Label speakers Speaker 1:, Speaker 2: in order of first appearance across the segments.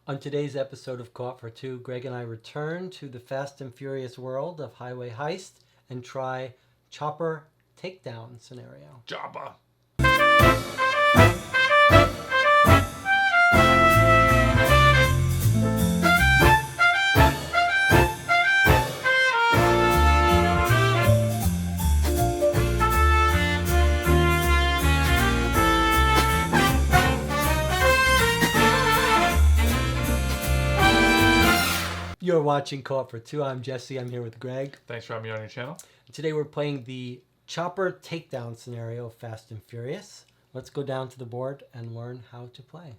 Speaker 1: On today's episode of Co-op for Two, Greg and I return to the Fast and Furious world of Highway Heist and try Chopper Takedown scenario.
Speaker 2: Chopper.
Speaker 1: You're watching Co-op for Two. I'm Jesse. I'm here with Greg.
Speaker 2: Thanks for having me on your channel.
Speaker 1: Today we're playing the Chopper Takedown scenario of Fast and Furious. Let's go down to the board and learn how to play.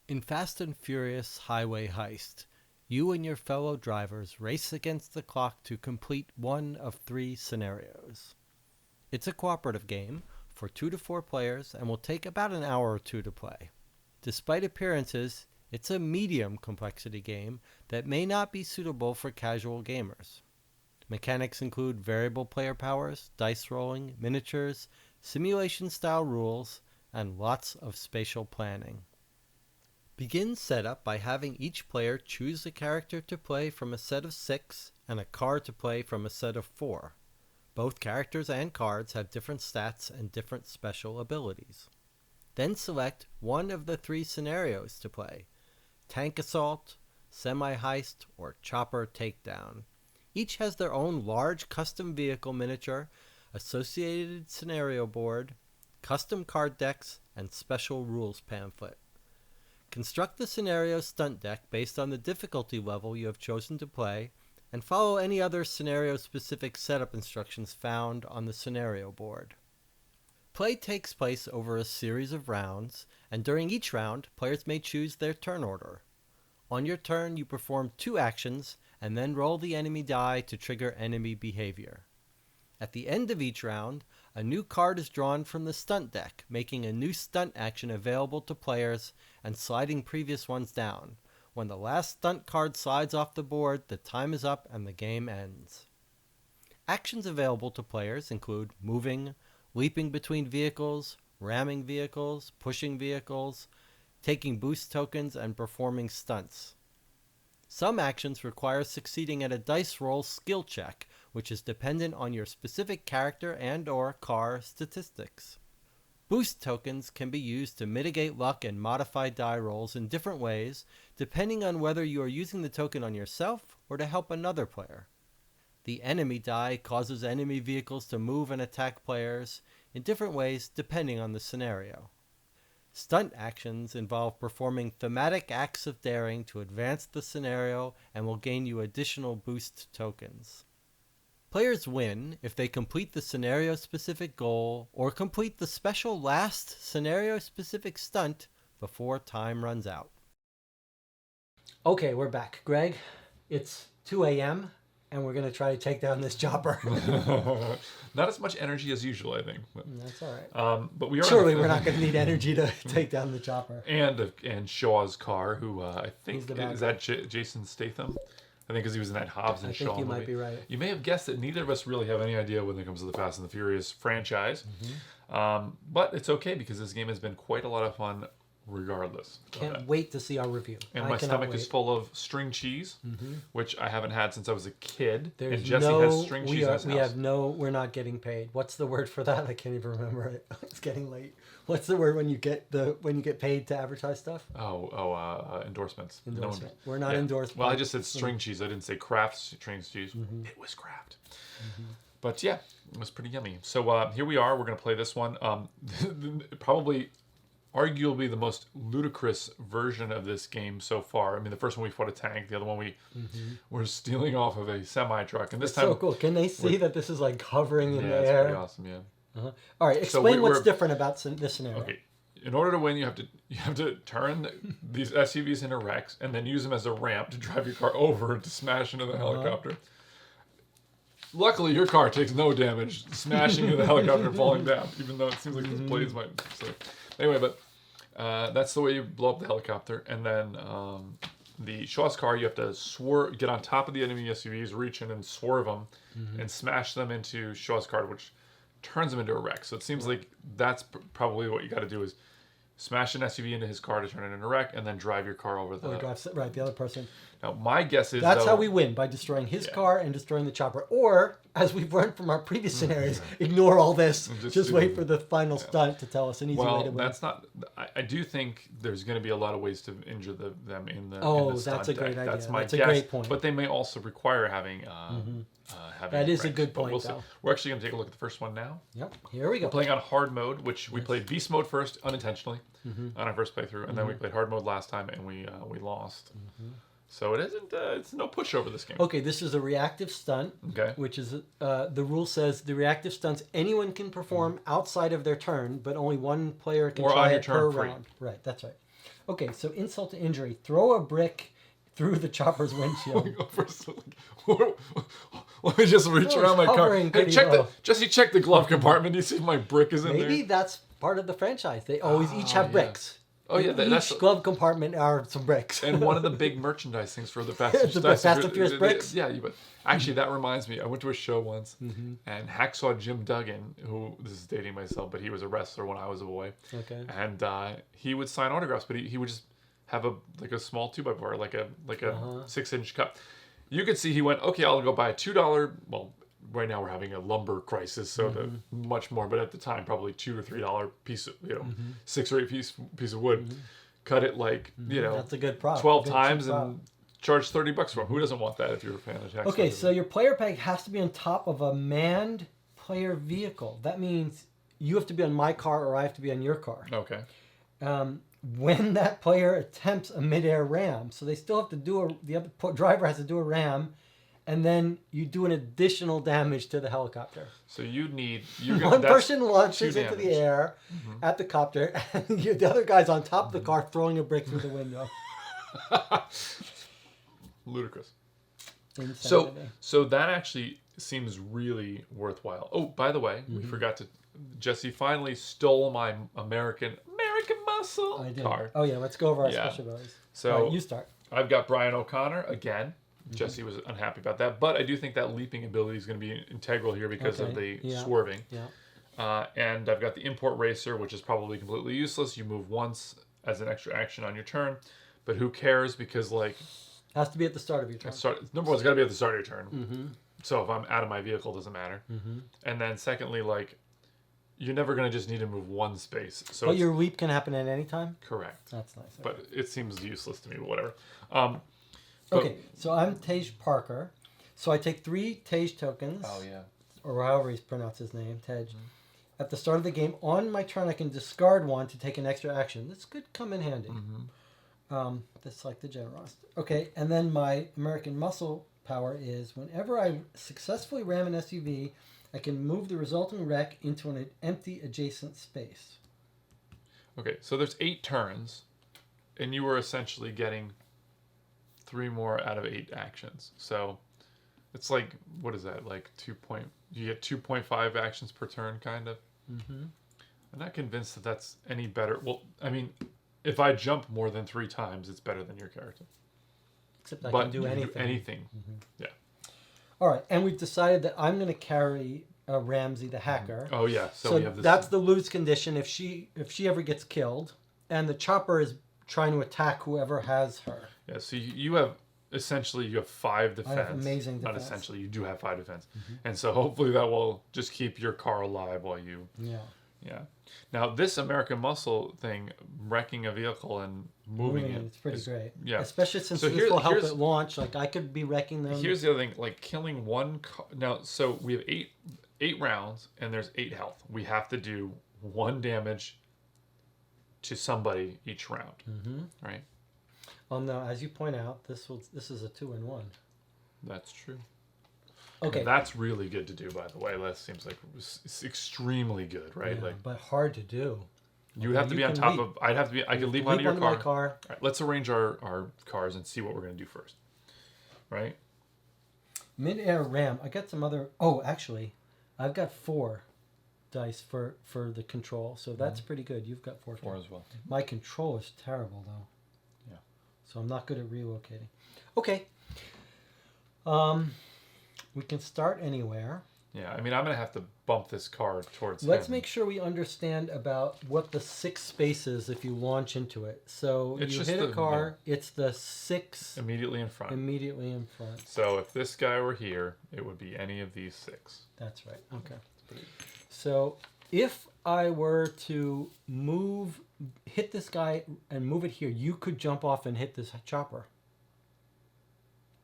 Speaker 1: In Fast and Furious Highway Heist, you and your fellow drivers race against the clock to complete one of three scenarios. It's a cooperative game for 2 to 4 players and will take about an hour or two to play. Despite appearances, it's a medium complexity game that may not be suitable for casual gamers. Mechanics include variable player powers, dice rolling, miniatures, simulation-style rules, and lots of spatial planning. Begin setup by having each player choose a character to play from a set of 6 and a card to play from a set of 4. Both characters and cards have different stats and different special abilities. Then select one of the 3 scenarios to play: Tank Assault, Semi-Heist, or Chopper Takedown. Each has their own large custom vehicle miniature, associated scenario board, custom card decks, and special rules pamphlet. Construct the scenario stunt deck based on the difficulty level you have chosen to play, and follow any other scenario-specific setup instructions found on the scenario board. Play takes place over a series of rounds, and during each round, players may choose their turn order. On your turn, you perform 2 actions, and then roll the enemy die to trigger enemy behavior. At the end of each round, a new card is drawn from the stunt deck, making a new stunt action available to players and sliding previous ones down. When the last stunt card slides off the board, the time is up and the game ends. Actions available to players include moving, leaping between vehicles, ramming vehicles, pushing vehicles, taking boost tokens, and performing stunts. Some actions require succeeding at a dice roll skill check, which is dependent on your specific character and/or car statistics. Boost tokens can be used to mitigate luck and modify die rolls in different ways, depending on whether you are using the token on yourself or to help another player. The enemy die causes enemy vehicles to move and attack players in different ways depending on the scenario. Stunt actions involve performing thematic acts of daring to advance the scenario and will gain you additional boost tokens. Players win if they complete the scenario-specific goal or complete the special last scenario-specific stunt before time runs out. Okay, we're back. Greg, it's 2 a.m. and we're going to try to take down this chopper.
Speaker 2: Not as much energy as usual, I think. But,
Speaker 1: that's all right.
Speaker 2: But we are
Speaker 1: surely we're not going to need energy to take down the chopper.
Speaker 2: And Shaw's car, who I think is that Jason Statham. I think because he was in that Hobbs and Shaw movie. I think you might be right. You may have guessed that neither of us really have any idea when it comes to the Fast and the Furious franchise. Mm-hmm. But it's okay because this game has been quite a lot of fun regardless.
Speaker 1: Can't wait to see our review.
Speaker 2: And my stomach is full of string cheese, which I haven't had since I was a kid.
Speaker 1: And
Speaker 2: Jesse has string cheese in his house.
Speaker 1: We're not getting paid. What's the word for that? I can't even remember it. It's getting late. What's the word when you get paid to advertise stuff?
Speaker 2: Endorsements.
Speaker 1: Endorsement. We're not endorsed.
Speaker 2: Well, I just said string cheese. I didn't say Kraft string cheese. It was Kraft. But yeah, it was pretty yummy. So here we are. We're going to play this one. Probably arguably the most ludicrous version of this game so far. I mean, the first one we fought a tank. The other one we were stealing off of a semi-truck. And this time,
Speaker 1: so cool. Can they see that this is like hovering in the air?
Speaker 2: Yeah, it's pretty awesome, yeah.
Speaker 1: All right, explain what's different about this scenario.
Speaker 2: Okay, in order to win, you have to turn these SUVs into wrecks and then use them as a ramp to drive your car over and to smash into the helicopter. Luckily, your car takes no damage smashing into the helicopter and falling down, even though it seems like these blades might. So, anyway, but that's the way you blow up the helicopter. And then the Shaw's car, you have to get on top of the enemy SUVs, reach in and swerve them, and smash them into Shaw's car, which turns them into a wreck. So it seems like that's probably what you got to do is smash an SUV into his car to turn it into a wreck, and then drive your car over the...
Speaker 1: Or drive, right, the other person.
Speaker 2: Now, my guess is,
Speaker 1: That's
Speaker 2: though,
Speaker 1: how we win, by destroying his car and destroying the chopper. Or, as we've learned from our previous scenarios, ignore all this. Just wait for the final stunt to tell us an easy way to win.
Speaker 2: Well, that's not... I do think there's going to be a lot of ways to injure them in the
Speaker 1: Oh,
Speaker 2: in the stunt
Speaker 1: that's a great
Speaker 2: deck.
Speaker 1: idea.
Speaker 2: That's my
Speaker 1: That's
Speaker 2: guess.
Speaker 1: a great point.
Speaker 2: But they may also require having...
Speaker 1: That is a
Speaker 2: wrecks,
Speaker 1: good
Speaker 2: but
Speaker 1: point,
Speaker 2: we'll see.
Speaker 1: though.
Speaker 2: We're actually going to take a look at the first one now.
Speaker 1: Yep, here we go.
Speaker 2: We're playing on hard mode, which we played beast mode first unintentionally on our first playthrough, and then we played hard mode last time, and we lost. So it isn't. It's no pushover this game.
Speaker 1: Okay, this is a reactive stunt.
Speaker 2: Okay.
Speaker 1: Which is the rule says the reactive stunts anyone can perform outside of their turn, but only one player can
Speaker 2: Or
Speaker 1: try
Speaker 2: on your
Speaker 1: it per
Speaker 2: turn free.
Speaker 1: round. Right, that's right. Okay, so insult to injury: throw a brick through the chopper's windshield.
Speaker 2: Let me just reach
Speaker 1: Oh,
Speaker 2: around my
Speaker 1: it's
Speaker 2: car.
Speaker 1: hovering
Speaker 2: Hey,
Speaker 1: pretty
Speaker 2: check
Speaker 1: low.
Speaker 2: Jesse, check the glove compartment. Do you see if my brick is in there?
Speaker 1: Maybe that's part of the franchise. They always each have
Speaker 2: yeah.
Speaker 1: bricks.
Speaker 2: Oh yeah,
Speaker 1: In
Speaker 2: that's
Speaker 1: each glove compartment are some bricks.
Speaker 2: and one of the big merchandise things for the
Speaker 1: The Fast and Furious bricks?
Speaker 2: Yeah, but actually that reminds me. I went to a show once, and Hacksaw Jim Duggan, who this is dating myself, but he was a wrestler when I was a boy.
Speaker 1: Okay.
Speaker 2: And he would sign autographs, but he would just have a small 2x4, like a 6-inch cup. You could see he went, okay, I'll go buy a $2. Well, right now we're having a lumber crisis, so much more. But at the time, probably $2 or $3 piece of 6 or 8 piece of wood. Cut it like
Speaker 1: That's a good prop.
Speaker 2: 12
Speaker 1: Good
Speaker 2: times
Speaker 1: cheap prop.
Speaker 2: and charge $30 for them. Who doesn't want that if you're a fan of Jack?
Speaker 1: Okay, so your player peg has to be on top of a manned player vehicle. That means you have to be on my car or I have to be on your car.
Speaker 2: Okay.
Speaker 1: When that player attempts a midair ram, so they still have to do the other driver has to do a ram, and then you do an additional damage to the helicopter.
Speaker 2: So you're
Speaker 1: One person launches
Speaker 2: 2
Speaker 1: into the
Speaker 2: damage.
Speaker 1: air at the copter, and the other guy's on top of the car throwing a brick through the window.
Speaker 2: Ludicrous.
Speaker 1: Insanity.
Speaker 2: So that actually seems really worthwhile. Oh, by the way, we forgot to. Jesse finally stole my American Muscle
Speaker 1: I did.
Speaker 2: car.
Speaker 1: Oh yeah, let's go over our
Speaker 2: Yeah.
Speaker 1: special abilities.
Speaker 2: So
Speaker 1: All right, you start.
Speaker 2: I've got Brian O'Connor again. Jesse was unhappy about that, but I do think that leaping ability is going to be integral here because of the swerving.
Speaker 1: Yeah.
Speaker 2: And I've got the import racer, which is probably completely useless. You move once as an extra action on your turn, but who cares? Because
Speaker 1: Has to be at the start of your turn.
Speaker 2: number one's got to be at the start of your turn. So if I'm out of my vehicle, it doesn't matter. And then secondly, you're never going to just need to move one space. So
Speaker 1: But your leap can happen at any time?
Speaker 2: correct.
Speaker 1: That's nice.
Speaker 2: But it seems useless to me, but whatever.
Speaker 1: Okay, so I'm Tej Parker. So I take 3 Tej tokens.
Speaker 2: Oh, yeah.
Speaker 1: Or however he's pronounced his name, Tej. At the start of the game, on my turn, I can discard one to take an extra action. This could come in handy. That's like the generosity. Okay, and then my American Muscle power is whenever I successfully ram an SUV, I can move the resulting wreck into an empty adjacent space.
Speaker 2: Okay, so there's 8 turns, and you were essentially getting 3 more out of 8 actions. So it's like, what is that? You get 2.5 actions per turn, kind of. I'm not convinced that that's any better. Well, I mean, if I jump more than 3 times, it's better than your character.
Speaker 1: Except I
Speaker 2: But
Speaker 1: can do
Speaker 2: you
Speaker 1: anything.
Speaker 2: do anything. Yeah.
Speaker 1: All right, and we've decided that I'm going to carry Ramsey the hacker.
Speaker 2: Oh yeah. So we have this.
Speaker 1: That's the lose condition if she ever gets killed, and the chopper is trying to attack whoever has her.
Speaker 2: Yeah. So you have essentially you have 5 defense.
Speaker 1: I have amazing
Speaker 2: Not
Speaker 1: defense.
Speaker 2: essentially, you do have 5 defense, and so hopefully that will just keep your car alive while you.
Speaker 1: Yeah.
Speaker 2: Yeah. Now this American Muscle thing, wrecking a vehicle and moving it,
Speaker 1: It's pretty great.
Speaker 2: Yeah.
Speaker 1: Especially since
Speaker 2: So
Speaker 1: this will help
Speaker 2: here's-
Speaker 1: at launch. I could be wrecking them.
Speaker 2: Here's the other thing, killing one car. Now, so we have 8 rounds, and there's 8 health. We have to do 1 damage to somebody each round, right?
Speaker 1: Well, no, as you point out, this is a 2-in-1.
Speaker 2: That's true.
Speaker 1: Okay.
Speaker 2: And that's really good to do, by the way. That seems like it's extremely good, right?
Speaker 1: Yeah, but hard to do.
Speaker 2: You would have to
Speaker 1: you
Speaker 2: be on
Speaker 1: can
Speaker 2: top
Speaker 1: leap.
Speaker 2: of. I'd have to be. I could leap
Speaker 1: Leap
Speaker 2: onto your
Speaker 1: onto
Speaker 2: car.
Speaker 1: my car.
Speaker 2: All right, let's arrange our cars and see what we're going to do first. Right?
Speaker 1: Mid-air ram. I got some other. Oh, actually, I've got 4 dice for the control, so that's pretty good. You've got 4.
Speaker 2: 4 as well.
Speaker 1: My control is terrible though.
Speaker 2: Yeah.
Speaker 1: So I'm not good at relocating. Okay. We can start anywhere.
Speaker 2: Yeah, I mean, I'm going to have to bump this car towards
Speaker 1: Let's
Speaker 2: him.
Speaker 1: make sure we understand about what the 6 spaces if you launch into it. So
Speaker 2: It's
Speaker 1: you
Speaker 2: just
Speaker 1: hit a
Speaker 2: the-
Speaker 1: car, it's the 6
Speaker 2: Immediately in front.
Speaker 1: immediately in front.
Speaker 2: So if this guy were here, it would be any of these 6.
Speaker 1: That's right. Okay. So if I were to hit this guy and move it here, you could jump off and hit this chopper.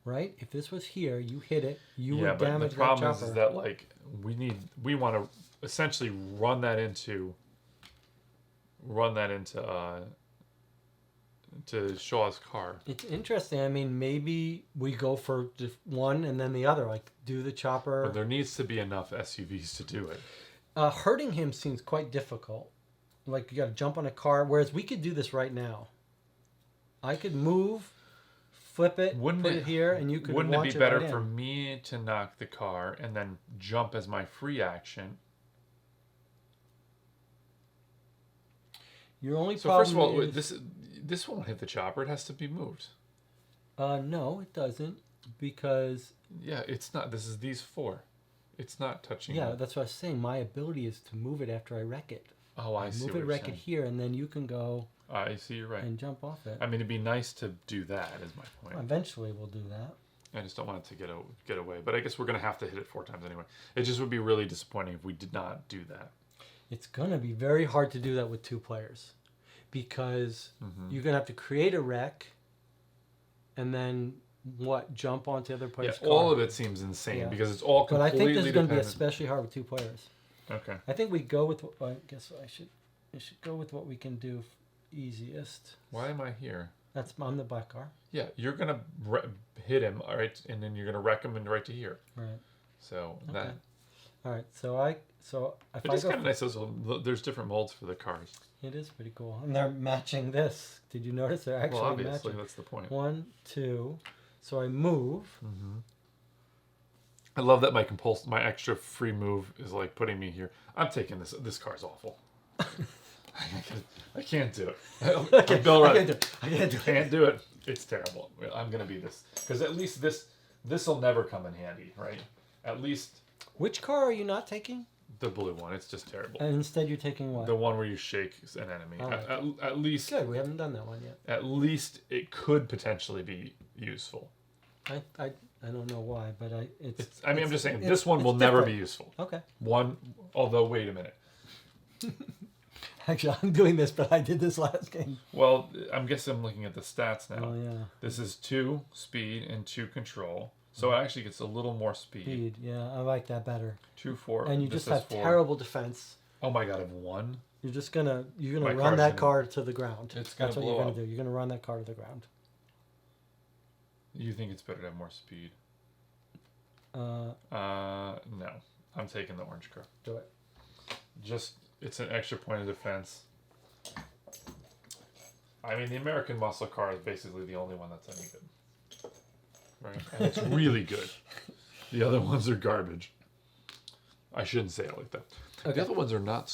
Speaker 1: Right? If this was here, you hit it, you would damage
Speaker 2: but the problem
Speaker 1: that chopper.
Speaker 2: is that like we want to essentially run that into to Shaw's car.
Speaker 1: It's interesting. I mean, maybe we go for just one and then the other, like do the chopper.
Speaker 2: But there needs to be enough SUVs to do it.
Speaker 1: Hurting him seems quite difficult. Like you got to jump on a car, whereas we could do this right now. I could move, flip it, put it here, and you could.
Speaker 2: Wouldn't it
Speaker 1: launch
Speaker 2: be better
Speaker 1: right
Speaker 2: for
Speaker 1: in.
Speaker 2: me to knock the car and then jump as my free action?
Speaker 1: Your only
Speaker 2: So
Speaker 1: problem
Speaker 2: first of all,
Speaker 1: is,
Speaker 2: this won't hit the chopper. It has to be moved.
Speaker 1: no, it doesn't, because
Speaker 2: Yeah, it's not. This is these 4. It's not touching.
Speaker 1: yeah, that's what I was saying. My ability is to move it after I wreck it.
Speaker 2: Oh, I see.
Speaker 1: Move
Speaker 2: what
Speaker 1: it,
Speaker 2: you're
Speaker 1: wreck it
Speaker 2: saying.
Speaker 1: here, and then you can go
Speaker 2: I see. You're right.
Speaker 1: and jump off it.
Speaker 2: I mean, it'd be nice to do that. Is my point.
Speaker 1: Eventually, we'll do that.
Speaker 2: I just don't want it to get away. But I guess we're gonna have to hit it 4 times anyway. It just would be really disappointing if we did not do that.
Speaker 1: It's gonna be very hard to do that with 2 players, because you're gonna have to create a wreck, and then jump onto the other player's car.
Speaker 2: All of it seems insane
Speaker 1: Yeah.
Speaker 2: because it's all
Speaker 1: But I
Speaker 2: completely
Speaker 1: think this is going to be
Speaker 2: dependent.
Speaker 1: especially hard with 2 players.
Speaker 2: Okay.
Speaker 1: I think we go with. I guess I should go with what we can do easiest.
Speaker 2: Why am I here?
Speaker 1: That's on the black car.
Speaker 2: Yeah, you're gonna hit him, all right, and then you're gonna wreck him and right to here.
Speaker 1: Right.
Speaker 2: So
Speaker 1: Okay.
Speaker 2: that
Speaker 1: All right. So if
Speaker 2: it
Speaker 1: I
Speaker 2: is
Speaker 1: go,
Speaker 2: kind of nice. There's different molds for the cars.
Speaker 1: it is pretty cool, and they're matching this. Did you notice they're actually
Speaker 2: Well, obviously
Speaker 1: matching?
Speaker 2: that's the point.
Speaker 1: 1, 2. So I move.
Speaker 2: I love that my extra free move is like putting me here. I'm taking this. This car's awful. I can't do it.
Speaker 1: Okay,
Speaker 2: Bill
Speaker 1: I
Speaker 2: Rudd.
Speaker 1: can't do it. I can't do it.
Speaker 2: Can't do it. It's terrible. I'm gonna be this because at least this will never come in handy, right? At least
Speaker 1: Which car are you not taking?
Speaker 2: the blue one. It's just terrible.
Speaker 1: And instead, you're taking what?
Speaker 2: The one where you shake an enemy.
Speaker 1: All right.
Speaker 2: At least
Speaker 1: Good. We haven't done that one yet.
Speaker 2: at least it could potentially be useful.
Speaker 1: I don't know why, but
Speaker 2: I'm just saying this one will never be useful.
Speaker 1: Okay.
Speaker 2: Although wait a minute.
Speaker 1: Actually, I'm doing this, but I did this last game.
Speaker 2: Well, I'm guessing I'm looking at the stats now.
Speaker 1: Oh yeah.
Speaker 2: This is 2 speed and 2 control. So it actually gets a little more speed.
Speaker 1: Speed. Yeah, I like that better.
Speaker 2: 2, 4.
Speaker 1: And you
Speaker 2: this
Speaker 1: just
Speaker 2: is
Speaker 1: have
Speaker 2: 4.
Speaker 1: terrible defense.
Speaker 2: Oh my god, I have 1.
Speaker 1: You're gonna
Speaker 2: My
Speaker 1: run
Speaker 2: car's
Speaker 1: that
Speaker 2: gonna-
Speaker 1: car to the ground.
Speaker 2: It's gonna
Speaker 1: That's what
Speaker 2: blow
Speaker 1: you're gonna
Speaker 2: up.
Speaker 1: do. You're gonna run that car to the ground.
Speaker 2: You think it's better to have more speed?
Speaker 1: Uh,
Speaker 2: No. I'm taking the orange car.
Speaker 1: do it.
Speaker 2: Just, it's an extra point of defense. I mean, the American muscle car is basically the only one that's any good. Right? And it's really good. The other ones are garbage. I shouldn't say it like that.
Speaker 1: Okay.
Speaker 2: The other ones are not.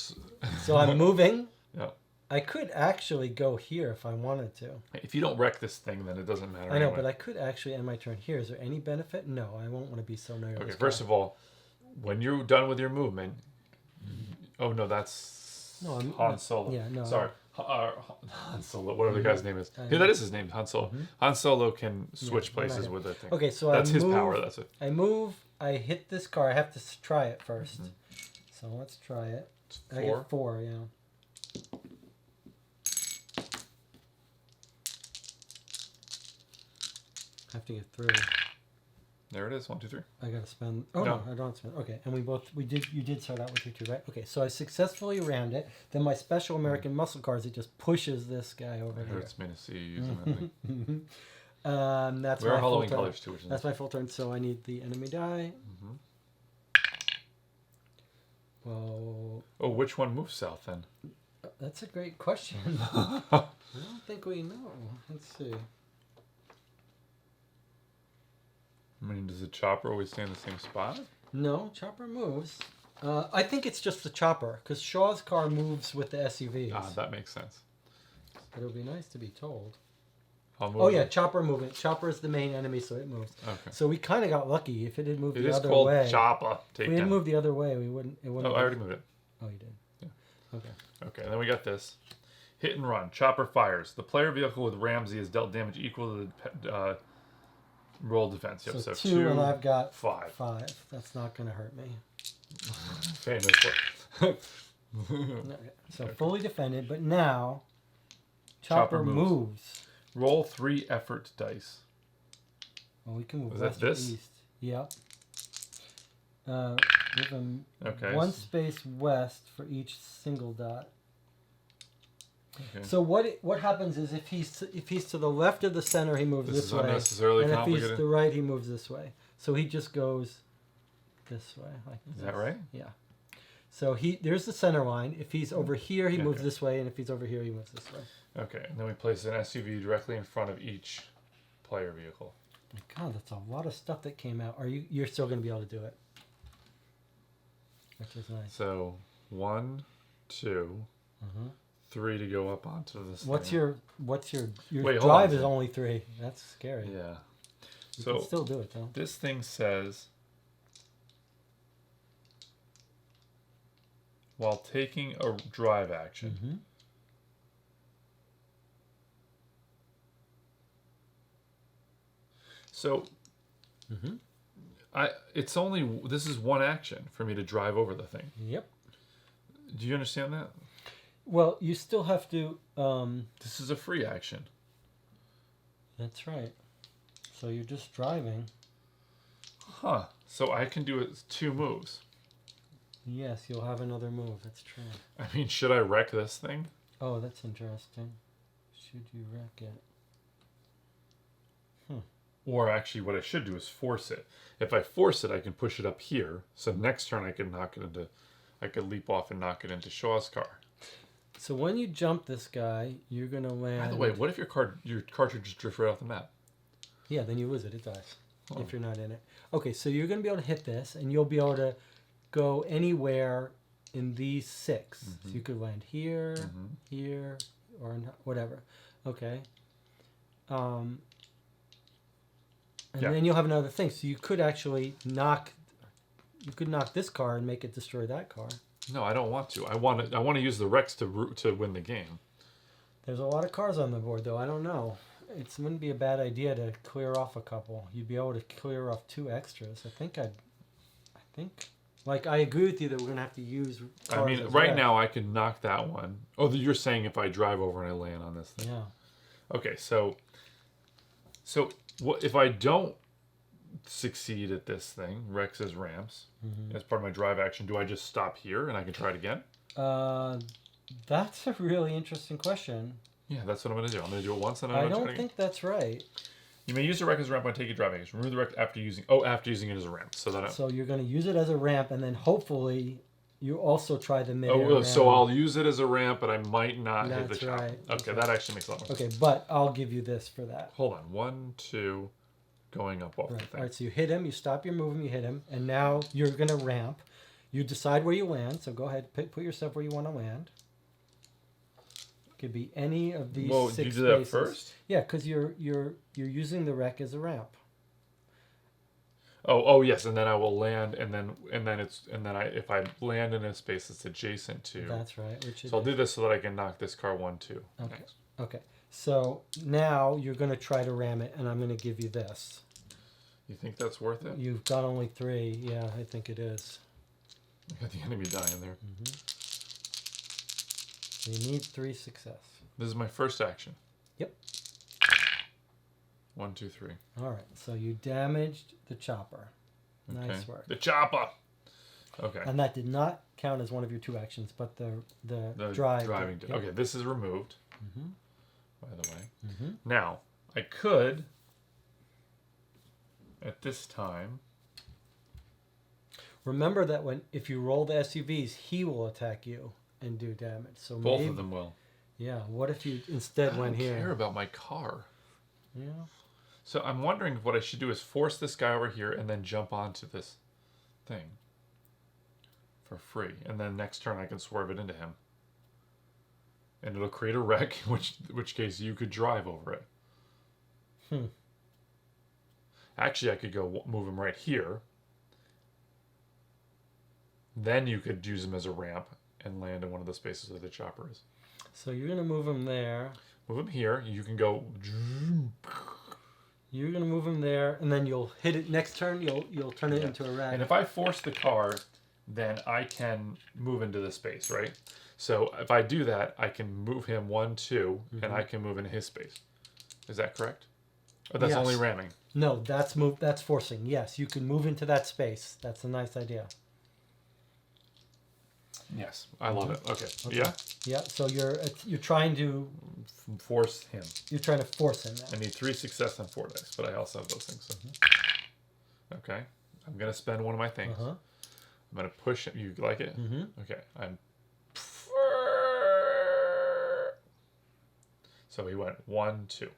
Speaker 1: So I'm moving.
Speaker 2: Yeah.
Speaker 1: I could actually go here if I wanted to.
Speaker 2: If you don't wreck this thing, then it doesn't matter.
Speaker 1: I know,
Speaker 2: anyway.
Speaker 1: but I could actually end my turn here. Is there any benefit? No, I won't want to be so nervous.
Speaker 2: Okay, first of all, when you're done with your movement. Oh, no, that's
Speaker 1: No, I'm-
Speaker 2: Han Solo.
Speaker 1: yeah, no,
Speaker 2: Sorry. Han Solo, whatever the guy's name is.
Speaker 1: I
Speaker 2: Yeah,
Speaker 1: know.
Speaker 2: that is his name, Han Solo. Han Solo can switch
Speaker 1: we're not
Speaker 2: places
Speaker 1: here.
Speaker 2: with that thing.
Speaker 1: Okay, so
Speaker 2: That's
Speaker 1: I
Speaker 2: his
Speaker 1: move,
Speaker 2: power, that's it.
Speaker 1: I move. I hit this car. I have to try it 1st. So let's try it.
Speaker 2: It's
Speaker 1: I
Speaker 2: 4.
Speaker 1: get 4. Yeah. I have to get 3.
Speaker 2: There it is, 1, 2, 3.
Speaker 1: I gotta spend. Oh
Speaker 2: No.
Speaker 1: no, I don't have to spend. Okay, and you did start out with your 2, right? Okay, so I successfully rammed it. Then my special American muscle cars, it just pushes this guy over
Speaker 2: It
Speaker 1: here.
Speaker 2: hurts me to see you using that thing.
Speaker 1: That's
Speaker 2: We're
Speaker 1: my full
Speaker 2: Halloween
Speaker 1: turn.
Speaker 2: colors too, which is
Speaker 1: That's my full turn. So I need the enemy die. Well,
Speaker 2: Oh, which one moves south then?
Speaker 1: that's a great question. I don't think we know. Let's see.
Speaker 2: I mean, does the chopper always stay in the same spot?
Speaker 1: No, Chopper moves. I think it's just the Chopper because Shaw's car moves with the SUVs.
Speaker 2: Ah, that makes sense.
Speaker 1: But it would be nice to be told.
Speaker 2: I'll move.
Speaker 1: Oh yeah, chopper movement. Chopper is the main enemy, so it moves.
Speaker 2: Okay.
Speaker 1: So we kind of got lucky. If it had moved
Speaker 2: It
Speaker 1: the
Speaker 2: is
Speaker 1: other
Speaker 2: called
Speaker 1: way,
Speaker 2: Chopper
Speaker 1: if we had
Speaker 2: Takedown.
Speaker 1: moved the other way, we wouldn't. It wouldn't.
Speaker 2: Oh, I already moved it.
Speaker 1: Oh, you did.
Speaker 2: Yeah.
Speaker 1: Okay.
Speaker 2: Okay, and then we got this. Hit and run. Chopper fires. The player vehicle with Ramsey is dealt damage equal to the roll defense. Yep,
Speaker 1: So,
Speaker 2: so
Speaker 1: 2, and I've got
Speaker 2: 5.
Speaker 1: 5. That's not going to hurt me.
Speaker 2: Famous.
Speaker 1: Okay. So fully defended, but now Chopper moves.
Speaker 2: Roll 3 effort dice.
Speaker 1: Well, we can move
Speaker 2: Was
Speaker 1: west
Speaker 2: that
Speaker 1: or
Speaker 2: this?
Speaker 1: east. Yep. Give him
Speaker 2: Okay.
Speaker 1: 1 space west for each single dot.
Speaker 2: Okay.
Speaker 1: So what happens is if he's to the left of the center, he moves
Speaker 2: This
Speaker 1: this
Speaker 2: is
Speaker 1: way,
Speaker 2: unnecessarily
Speaker 1: and if he's
Speaker 2: complicated.
Speaker 1: to the right, he moves this way. So he just goes this way. Like
Speaker 2: Is
Speaker 1: this.
Speaker 2: that right?
Speaker 1: Yeah. So there's the center line. If he's over here, he moves
Speaker 2: Okay.
Speaker 1: this way, and if he's over here, he moves this way.
Speaker 2: Okay, and then we place an SUV directly in front of each player vehicle.
Speaker 1: God, that's a lot of stuff that came out. You're still going to be able to do it, which is nice.
Speaker 2: So 1, 2, 3 to go up onto this.
Speaker 1: What's
Speaker 2: thing.
Speaker 1: your
Speaker 2: Wait, hold
Speaker 1: drive
Speaker 2: on.
Speaker 1: is only 3. That's scary.
Speaker 2: Yeah.
Speaker 1: You
Speaker 2: So
Speaker 1: can still do it though.
Speaker 2: this thing says, while taking a drive action.
Speaker 1: Mm-hmm.
Speaker 2: So this is one action for me to drive over the thing.
Speaker 1: Yep.
Speaker 2: Do you understand that?
Speaker 1: Well, you still have to.
Speaker 2: This is a free action.
Speaker 1: That's right. So you're just driving.
Speaker 2: Huh. So I can do it 2 moves.
Speaker 1: Yes, you'll have another move. That's true.
Speaker 2: I mean, should I wreck this thing?
Speaker 1: Oh, that's interesting. Should you wreck it?
Speaker 2: Or actually, what I should do is force it. If I force it, I can push it up here. So next turn, I could leap off and knock it into Shaw's car.
Speaker 1: So when you jump this guy, you're gonna land.
Speaker 2: By the way, what if your cartridge just drifts right off the map?
Speaker 1: Yeah, then you lose it. It dies
Speaker 2: Oh.
Speaker 1: if you're not in it. Okay, so you're gonna be able to hit this, and you'll be able to go anywhere in these 6. So you could land here, here, or whatever. Okay. And then you'll have another thing. So you could actually knock this car and make it destroy that car.
Speaker 2: No, I don't want to. I want to use the Rex to win the game.
Speaker 1: There's a lot of cars on the board, though. I don't know. It wouldn't be a bad idea to clear off a couple. You'd be able to clear off 2 extras. I think. Like, I agree with you that we're gonna have to use cars.
Speaker 2: I mean,
Speaker 1: as
Speaker 2: right
Speaker 1: well.
Speaker 2: now I can knock that one. Oh, you're saying if I drive over and I land on this thing?
Speaker 1: Yeah.
Speaker 2: Okay, so what if I don't succeed at this thing, Rex's ramps, as part of my drive action? Do I just stop here and I can try it again?
Speaker 1: That's a really interesting question.
Speaker 2: Yeah, that's what I'm going to do. I'm going to do it once and
Speaker 1: I
Speaker 2: I'm going to try
Speaker 1: don't
Speaker 2: it again.
Speaker 1: think that's right.
Speaker 2: You may use the Rex as a ramp when taking drive action. Remove the Rex after using it as a ramp. So that
Speaker 1: So you're going to use it as a ramp, and then hopefully you also try the mid-air ramp.
Speaker 2: so I'll use it as a ramp, but I might not hit the
Speaker 1: That's
Speaker 2: chopper.
Speaker 1: right.
Speaker 2: Okay, that actually makes a lot more sense.
Speaker 1: Okay, but I'll give you this for that.
Speaker 2: Hold on. 1, 2, going up off the
Speaker 1: Right.
Speaker 2: thing.
Speaker 1: All right, so you hit him, you stop your move, and you hit him, and now you're going to ramp. You decide where you land, so go ahead, put yourself where you want to land. Could be any of these
Speaker 2: Well,
Speaker 1: 6
Speaker 2: you do that
Speaker 1: spaces.
Speaker 2: first?
Speaker 1: Yeah, because you're using the wreck as a ramp.
Speaker 2: Oh yes, and then I will land, and then if I land in a space that's adjacent to.
Speaker 1: That's right. Which is
Speaker 2: So I'll do this so that I can knock this car 1, 2.
Speaker 1: Okay.
Speaker 2: Next.
Speaker 1: Okay. So now you're going to try to ram it, and I'm going to give you this.
Speaker 2: You think that's worth it?
Speaker 1: You've got only 3. Yeah, I think it is.
Speaker 2: I got the enemy dying there.
Speaker 1: So you need 3 success.
Speaker 2: This is my first action.
Speaker 1: Yep.
Speaker 2: 1, 2, 3.
Speaker 1: All right. So you damaged the chopper.
Speaker 2: Okay.
Speaker 1: Nice work.
Speaker 2: The chopper. Okay.
Speaker 1: And that did not count as one of your 2 actions, but the
Speaker 2: The
Speaker 1: driving.
Speaker 2: did.
Speaker 1: Yep.
Speaker 2: Okay, this is removed.
Speaker 1: Mm-hmm.
Speaker 2: By the way.
Speaker 1: Mm-hmm.
Speaker 2: Now I could, at this time.
Speaker 1: Remember that if you roll the SUVs, he will attack you and do damage. So
Speaker 2: Both
Speaker 1: maybe,
Speaker 2: of them will.
Speaker 1: Yeah. What if you instead
Speaker 2: I
Speaker 1: went
Speaker 2: don't
Speaker 1: here?
Speaker 2: care about my car.
Speaker 1: Yeah.
Speaker 2: So I'm wondering if what I should do is force this guy over here and then jump onto this thing for free. And then next turn I can swerve it into him. And it'll create a wreck, in which case you could drive over it. Actually, I could go move him right here. Then you could use him as a ramp and land in one of the spaces where the chopper is.
Speaker 1: So you're gonna move him there.
Speaker 2: Move him here. You can go.
Speaker 1: You're gonna move him there, and then you'll hit it next turn. You'll turn it into a rack.
Speaker 2: And if I force the car, then I can move into the space, right? So if I do that, I can move him 1, 2, and I can move into his space. Is that correct? Or that's only ramming?
Speaker 1: No, that's forcing. Yes, you can move into that space. That's a nice idea.
Speaker 2: Yes, I love it. Okay. Yeah.
Speaker 1: Yeah. So you're trying to
Speaker 2: Force him.
Speaker 1: You're trying to force him. Now.
Speaker 2: I need 3 success and 4 dice, but I also have those things. So. Okay. I'm gonna spend one of my things. I'm gonna push him. You like it? Okay. So he went 1, 2.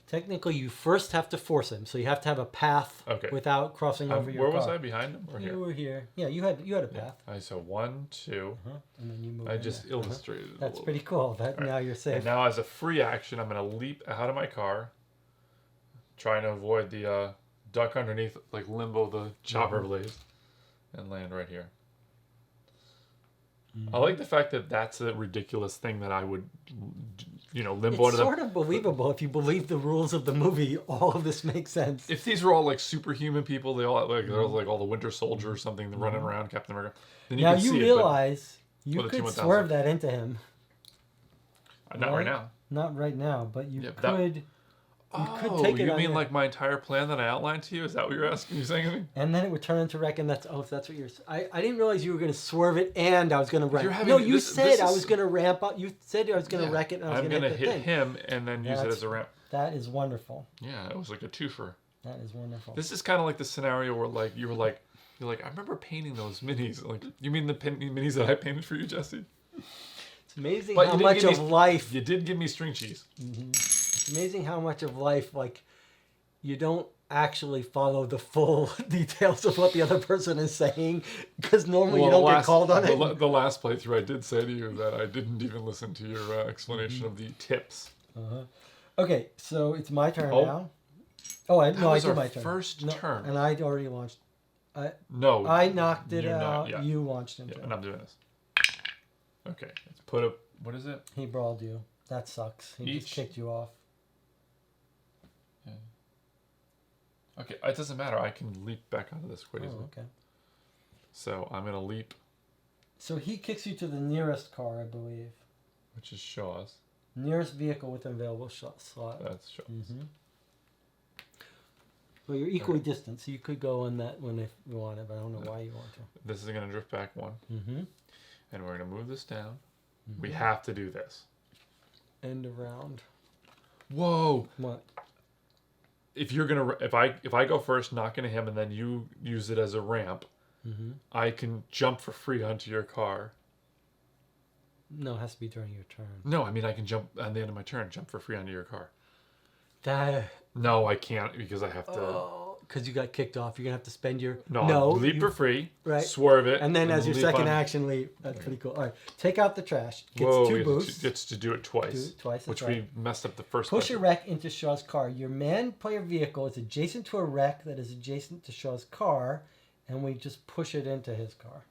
Speaker 1: Technically, you first have to force him, so you have to have a path without crossing over your car.
Speaker 2: Where was I? Behind him or here?
Speaker 1: You were here. Yeah, you had a path.
Speaker 2: So 1, 2.
Speaker 1: And then you move.
Speaker 2: I just illustrated it.
Speaker 1: That's pretty cool. Now you're safe.
Speaker 2: And now, as a free action, I'm going to leap out of my car, trying to avoid the duck underneath, like limbo the chopper blades, and land right here. I like the fact that that's a ridiculous thing that I would, limbo
Speaker 1: it's
Speaker 2: into.
Speaker 1: Sort of believable if you believe the rules of the movie. All of this makes sense.
Speaker 2: If these were all like superhuman people, they all like there was like all the Winter Soldier or something running around Captain America. Then
Speaker 1: now
Speaker 2: could
Speaker 1: you
Speaker 2: see
Speaker 1: realize you
Speaker 2: the
Speaker 1: could
Speaker 2: T-1000.
Speaker 1: swerve that into him.
Speaker 2: Not right now.
Speaker 1: Not right now, but you could. You could
Speaker 2: Oh,
Speaker 1: take it
Speaker 2: you
Speaker 1: on
Speaker 2: mean
Speaker 1: your-
Speaker 2: like my entire plan that I outlined to you? Is that what you're asking? You saying to me?
Speaker 1: And then it would turn into wreck, and that's what you're. I didn't realize you were going to swerve it, and I was going to ramp. No, you said I was going to ramp up. You said I was going to wreck it, and I was going to
Speaker 2: hit him and then use it as a ramp.
Speaker 1: That is wonderful.
Speaker 2: Yeah, it was like a twofer.
Speaker 1: That is wonderful.
Speaker 2: This is kind of like the scenario where like you're like I remember painting those minis. Like you mean the minis that I painted for you, Jesse?
Speaker 1: It's amazing how much of life.
Speaker 2: You did give me string cheese.
Speaker 1: It's amazing how much of life like. You don't actually follow the full details of what the other person is saying because normally you don't get called on it.
Speaker 2: The last playthrough I did say to you that I didn't even listen to your explanation of the tips.
Speaker 1: Okay, so it's my turn now. Oh, I did my turn.
Speaker 2: First turn.
Speaker 1: And I'd already launched. I knocked it out.
Speaker 2: Yeah.
Speaker 1: You launched him.
Speaker 2: Yeah, and I'm doing this. Okay, let's put a... What is it?
Speaker 1: He brawled you. That sucks. He just kicked you off.
Speaker 2: Okay, it doesn't matter. I can leap back onto this quite easily.
Speaker 1: Okay.
Speaker 2: So I'm going to leap.
Speaker 1: So he kicks you to the nearest car, I believe.
Speaker 2: Which is Shaw's.
Speaker 1: Nearest vehicle with an available slot.
Speaker 2: That's Shaw's.
Speaker 1: Well, you're equally distant, so you could go on that one if you want it, but I don't know why you want to.
Speaker 2: This is going to drift back 1. And we're going to move this down. We have to do this.
Speaker 1: End of round.
Speaker 2: Whoa!
Speaker 1: What?
Speaker 2: If you're gonna, if I go first, knock into him, and then you use it as a ramp, I can jump for free onto your car.
Speaker 1: No, it has to be during your turn.
Speaker 2: No, I mean I can jump on the end of my turn, jump for free onto your car.
Speaker 1: No,
Speaker 2: I can't because I have to.
Speaker 1: Because you got kicked off, you're gonna have to spend your
Speaker 2: leap for free, swerve it,
Speaker 1: and then as your second action leap. That's pretty cool. All right, take out the trash. Gets 2 boosts.
Speaker 2: Gets to do it twice. Which we messed up the first.
Speaker 1: Push a wreck into Shaw's car. Your player vehicle is adjacent to a wreck that is adjacent to Shaw's car, and we just push it into his car.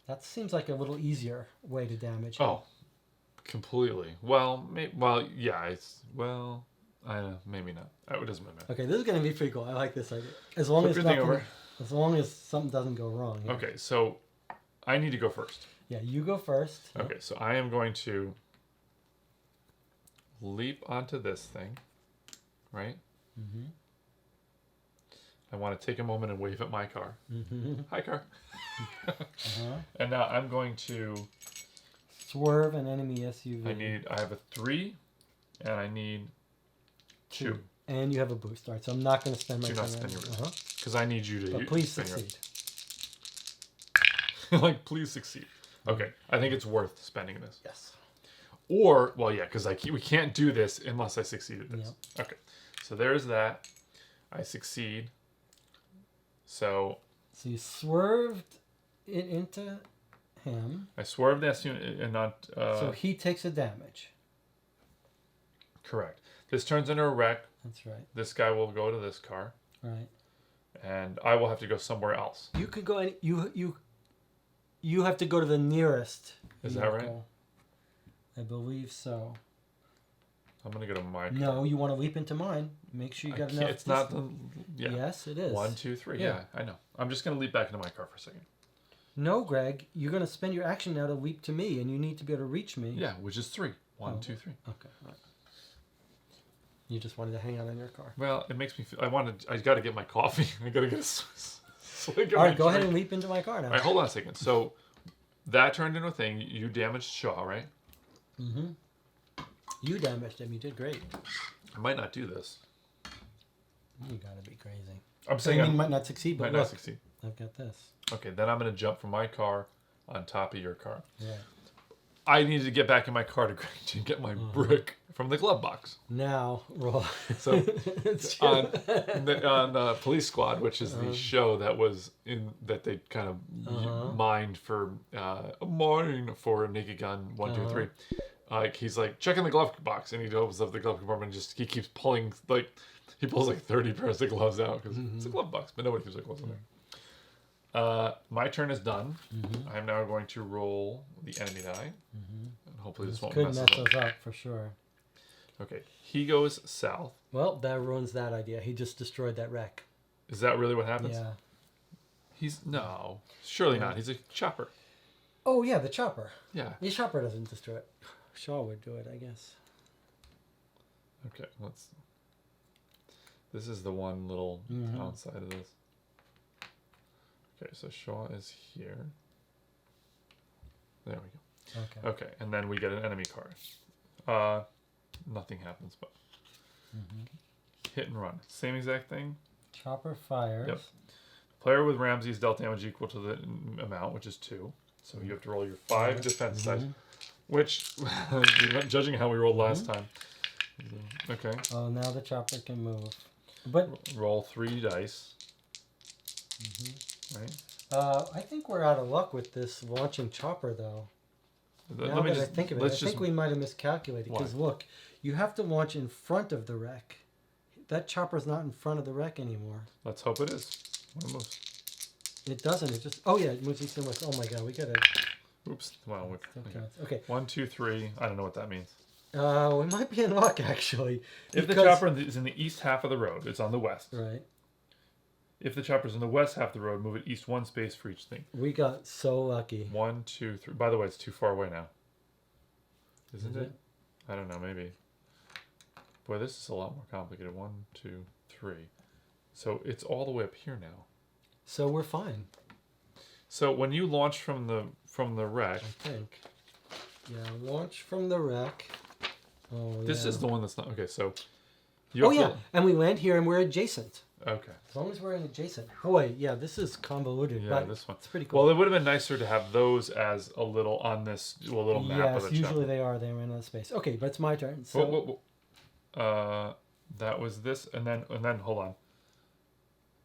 Speaker 1: That seems like a little easier way to damage him.
Speaker 2: Oh, completely. Well, yeah. Maybe not. It doesn't matter.
Speaker 1: Okay, this is going to be pretty cool. I like this idea. As long as something doesn't go wrong.
Speaker 2: Here. Okay, so I need to go first.
Speaker 1: Yeah, you go first.
Speaker 2: Okay, so I am going to leap onto this thing, right? I want to take a moment and wave at my car. Hi, car. And now I'm going to
Speaker 1: swerve an enemy SUV.
Speaker 2: I have a 3, and I need 2.
Speaker 1: And you have a boost. All right, so I'm not going to spend my time.
Speaker 2: Do not spend your boost. Because I need you to
Speaker 1: But please succeed.
Speaker 2: Please succeed. Okay, I think it's worth spending this.
Speaker 1: Yes.
Speaker 2: Or, because we can't do this unless I succeed at this. Yep. Okay, so there's that. I succeed. So
Speaker 1: you swerved it into him.
Speaker 2: I swerved this and not...
Speaker 1: so he takes a damage.
Speaker 2: Correct. This turns into a wreck.
Speaker 1: That's right.
Speaker 2: This guy will go to this car.
Speaker 1: Right.
Speaker 2: And I will have to go somewhere else.
Speaker 1: You could go you have to go to the nearest.
Speaker 2: Is that right?
Speaker 1: I believe so.
Speaker 2: I'm gonna go to my car.
Speaker 1: No, you want to leap into mine. Make sure you got enough.
Speaker 2: It's not the. Yeah.
Speaker 1: Yes, it is.
Speaker 2: 1, 2, 3. Yeah, I know. I'm just gonna leap back into my car for a second.
Speaker 1: No, Greg, you're gonna spend your action now to leap to me, and you need to be able to reach me.
Speaker 2: Yeah, which is 3. 1, 2, 3.
Speaker 1: Okay. Right. You just wanted to hang out in your car.
Speaker 2: Well, it makes me feel. I got to get my coffee. I got to get a swig.
Speaker 1: All right, go ahead and leap into my car now.
Speaker 2: All right, hold on a second. So that turned into a thing. You damaged Shaw, right?
Speaker 1: Mm-hmm. You damaged him. You did great.
Speaker 2: I might not do this.
Speaker 1: You gotta be crazy.
Speaker 2: I'm saying I
Speaker 1: might not succeed, but
Speaker 2: might
Speaker 1: look,
Speaker 2: not succeed.
Speaker 1: I've got this.
Speaker 2: Okay, then I'm gonna jump from my car on top of your car.
Speaker 1: Yeah.
Speaker 2: I needed to get back in my car to get my brick from the glove box.
Speaker 1: Now roll.
Speaker 2: So on Police Squad, which is the show that was that they kind of mined for mine for Naked Gun 1, 2, 3. Like he's like checking the glove box, and he opens up the glove compartment and he keeps pulling he pulls like 30 pairs of gloves out because it's a glove box, but nobody keeps their gloves in there. My turn is done. I'm now going to roll the enemy die, and hopefully this won't mess us
Speaker 1: up for sure.
Speaker 2: Okay, he goes south.
Speaker 1: Well, that ruins that idea. He just destroyed that wreck.
Speaker 2: Is that really what happens?
Speaker 1: Yeah.
Speaker 2: Surely not. He's a chopper.
Speaker 1: Oh yeah, the chopper.
Speaker 2: Yeah.
Speaker 1: The chopper doesn't destroy it. Shaw would do it, I guess.
Speaker 2: Okay, this is the one little outside of this. Okay, so Shaw is here. There we go. Okay, and then we get an enemy card. Nothing happens, but hit and run. Same exact thing.
Speaker 1: Chopper fires.
Speaker 2: Yep. Player with Ramsey's dealt damage equal to the amount, which is 2. So you have to roll your 5 defense dice, which, judging how we rolled last time. Okay.
Speaker 1: Oh, now the chopper can move. But
Speaker 2: roll 3 dice. Right.
Speaker 1: I think we're out of luck with this launching chopper, though. Now that I think of it, I think we might have miscalculated. Because look, you have to launch in front of the wreck. That chopper's not in front of the wreck anymore.
Speaker 2: Let's hope it is. When it moves.
Speaker 1: It doesn't. It just. Oh yeah, it moves east and west. Oh my god, we gotta.
Speaker 2: Oops. Well,
Speaker 1: okay.
Speaker 2: 1, 2, 3. I don't know what that means.
Speaker 1: We might be in luck actually.
Speaker 2: If the chopper is in the east half of the road, it's on the west.
Speaker 1: Right.
Speaker 2: If the chopper's in the west half of the road, move it east 1 space for each thing.
Speaker 1: We got so lucky.
Speaker 2: 1, 2, 3. By the way, it's too far away now. Isn't it? I don't know. Maybe. Boy, this is a lot more complicated. 1, 2, 3. So it's all the way up here now.
Speaker 1: So we're fine.
Speaker 2: So when you launch from the wreck,
Speaker 1: I think. Yeah, launch from the wreck. Oh,
Speaker 2: this is the one that's not okay. So.
Speaker 1: And we land here and we're adjacent.
Speaker 2: Okay.
Speaker 1: As long as we're in adjacent. Boy, yeah, this is convoluted.
Speaker 2: Yeah,
Speaker 1: but
Speaker 2: this one.
Speaker 1: It's pretty cool.
Speaker 2: Well, it would have been nicer to have those as a little on this little map of the
Speaker 1: usually
Speaker 2: chopper.
Speaker 1: they are. They were in other space. Okay, but it's my turn. So.
Speaker 2: That was this, and then hold on.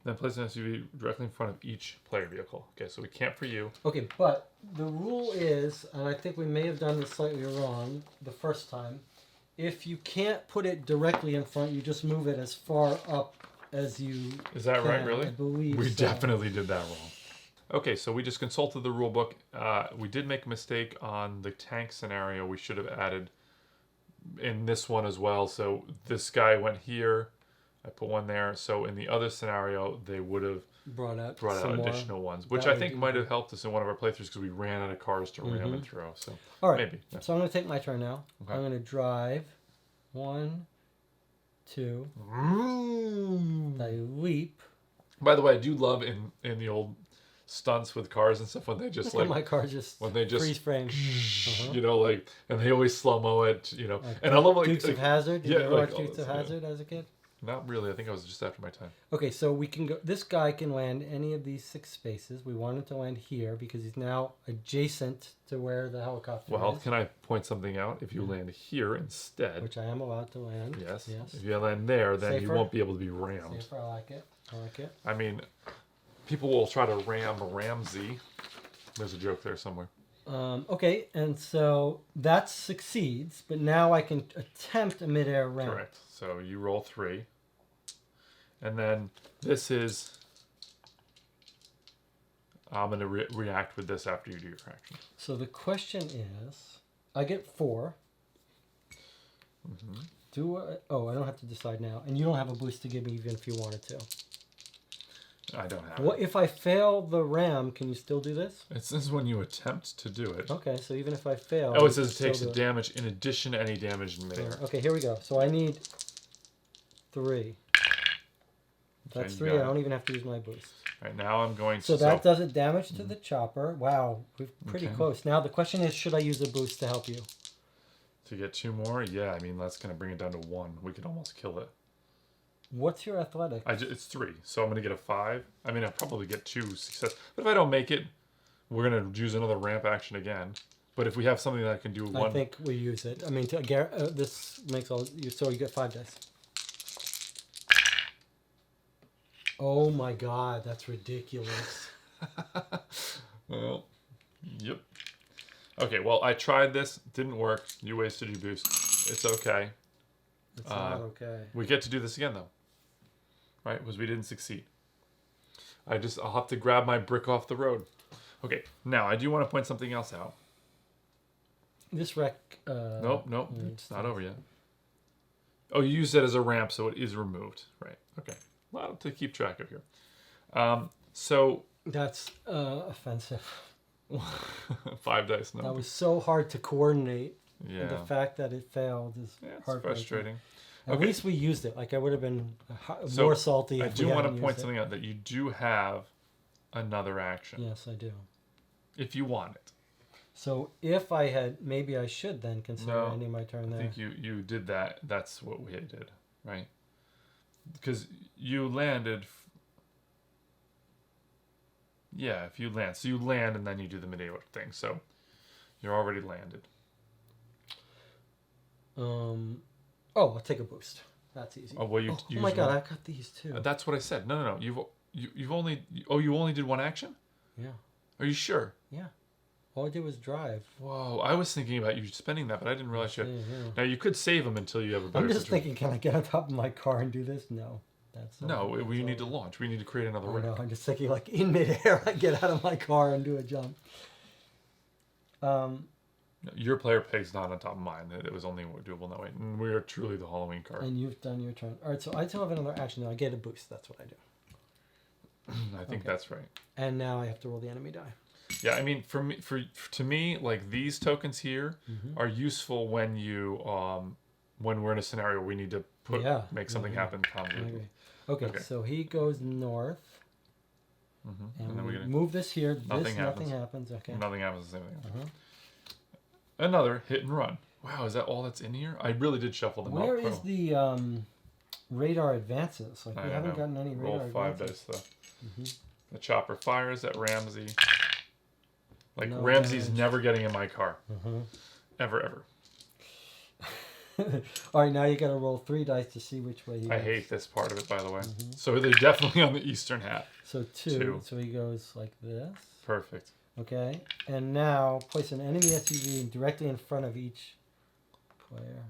Speaker 2: Then place an SUV directly in front of each player vehicle. Okay, so we can't for you.
Speaker 1: Okay, but the rule is, and I think we may have done this slightly wrong the first time, if you can't put it directly in front, you just move it as far up as you
Speaker 2: Is that
Speaker 1: can.
Speaker 2: right, really?
Speaker 1: I believe
Speaker 2: we
Speaker 1: so.
Speaker 2: definitely did that wrong. Okay, so we just consulted the rule book. We did make a mistake on the tank scenario. We should have added in this one as well. So this guy went here. I put one there. So in the other scenario, they would have brought out additional ones, which I think might have helped us in one of our playthroughs because we ran out of cars to ram and throw. So
Speaker 1: all right.
Speaker 2: Maybe. Yeah.
Speaker 1: So I'm going to take my turn now.
Speaker 2: Okay.
Speaker 1: I'm going to drive. 1, 2. I leap.
Speaker 2: By the way, I do love in the old stunts with cars and stuff when they just
Speaker 1: my car just freeze frame.
Speaker 2: You know, like, and they always slow mo it. You know, and I love
Speaker 1: Dukes of Hazzard. Did you ever watch Dukes of
Speaker 2: Hazzard
Speaker 1: as a kid?
Speaker 2: Not really. I think I was just after my time.
Speaker 1: Okay, so we can go. This guy can land any of these 6 spaces. We want him to land here because he's now adjacent to where the helicopter
Speaker 2: Well,
Speaker 1: is.
Speaker 2: can I point something out? If you land here instead,
Speaker 1: Which I am allowed to land.
Speaker 2: Yes. If you land there, then
Speaker 1: Safer.
Speaker 2: you won't be able to be rammed.
Speaker 1: Safer, I like it.
Speaker 2: I mean, people will try to ram Ramsey. There's a joke there somewhere.
Speaker 1: Okay, and so that succeeds, but now I can attempt a midair ramp.
Speaker 2: Correct. So you roll 3. And then this is... I'm going to react with this after you do your action.
Speaker 1: So the question is, I get 4. I don't have to decide now. And you don't have a boost to give me even if you wanted to.
Speaker 2: I don't have
Speaker 1: What
Speaker 2: it.
Speaker 1: if I fail the ram, can you still do this?
Speaker 2: It says when you attempt to do it.
Speaker 1: Okay, so even if I fail...
Speaker 2: Oh, it says it takes damage in addition to any damage in midair.
Speaker 1: Okay, here we go. So I need 3. That's 3. I don't even have to use my boost.
Speaker 2: All right, now I'm going to...
Speaker 1: So that does it damage to the chopper. Wow, we're pretty close. Now the question is, should I use a boost to help you?
Speaker 2: To get 2 more? Yeah, I mean, that's going to bring it down to 1. We could almost kill it.
Speaker 1: What's your athletics?
Speaker 2: It's 3, so I'm going to get a 5. I mean, I'll probably get 2 success. But if I don't make it, we're going to use another ramp action again. But if we have something that can do 1...
Speaker 1: I think we use it. I mean, this makes all... So you get 5 dice. Oh my god, that's ridiculous.
Speaker 2: Well, yep. Okay, well, I tried this. Didn't work. You wasted your boost. It's okay.
Speaker 1: It's not okay.
Speaker 2: We get to do this again, though. Right? Because we didn't succeed. I'll have to grab my brick off the road. Okay, now I do want to point something else out.
Speaker 1: This wreck...
Speaker 2: Nope, it's not over yet. Oh, you used it as a ramp, so it is removed. Right, okay. A lot to keep track of here. So...
Speaker 1: That's offensive.
Speaker 2: 5 dice, no.
Speaker 1: That was so hard to coordinate.
Speaker 2: Yeah.
Speaker 1: And the fact that it failed is
Speaker 2: frustrating.
Speaker 1: At least we used it. Like, I would have been more salty if
Speaker 2: I do want to point something out, that you do have another action.
Speaker 1: Yes, I do.
Speaker 2: If you want it.
Speaker 1: So if I had... Maybe I should then consider ending my turn there.
Speaker 2: I think you did that. That's what we did, right? Because you landed... Yeah, if you land. So you land and then you do the midair thing. So you're already landed.
Speaker 1: I'll take a boost. That's easy.
Speaker 2: Oh, well, you
Speaker 1: oh my god, I've got these too.
Speaker 2: That's what I said. No. You only did 1 action?
Speaker 1: Yeah.
Speaker 2: Are you sure?
Speaker 1: Yeah. All I did was drive.
Speaker 2: Whoa, I was thinking about you spending that, but I didn't realize you... Now, you could save them until you have a better
Speaker 1: I'm just thinking, can I get on top of my car and do this? No.
Speaker 2: We need to launch. We need to create another wreck.
Speaker 1: No, I'm just thinking, like, in midair, I get out of my car and do a jump.
Speaker 2: Your player peg's not on top of mine. It was only doable that way. And we are truly the Halloween card.
Speaker 1: And you've done your turn. All right, so I still have another action now. I get a boost. That's what I do.
Speaker 2: I think that's right.
Speaker 1: And now I have to roll the enemy die.
Speaker 2: Yeah, I mean, to me, like, these tokens here are useful when you when we're in a scenario where we need to make something happen.
Speaker 1: Okay, so he goes north. And then we move this here. Nothing happens. Okay.
Speaker 2: Nothing happens. The same thing. Another hit and run. Wow, is that all that's in here? I really did shuffle them out.
Speaker 1: Where is the radar advances? Like, we haven't gotten any radar
Speaker 2: advances. Roll 5 dice, though. The chopper fires at Ramsey. Like, no Ramsey's damage. Never getting in my car. Ever.
Speaker 1: All right, now you got to roll 3 dice to see which way he goes.
Speaker 2: I hate this part of it, by the way. So they're definitely on the eastern half.
Speaker 1: So 2. So he goes like this.
Speaker 2: Perfect.
Speaker 1: Okay, and now place an enemy SUV directly in front of each player.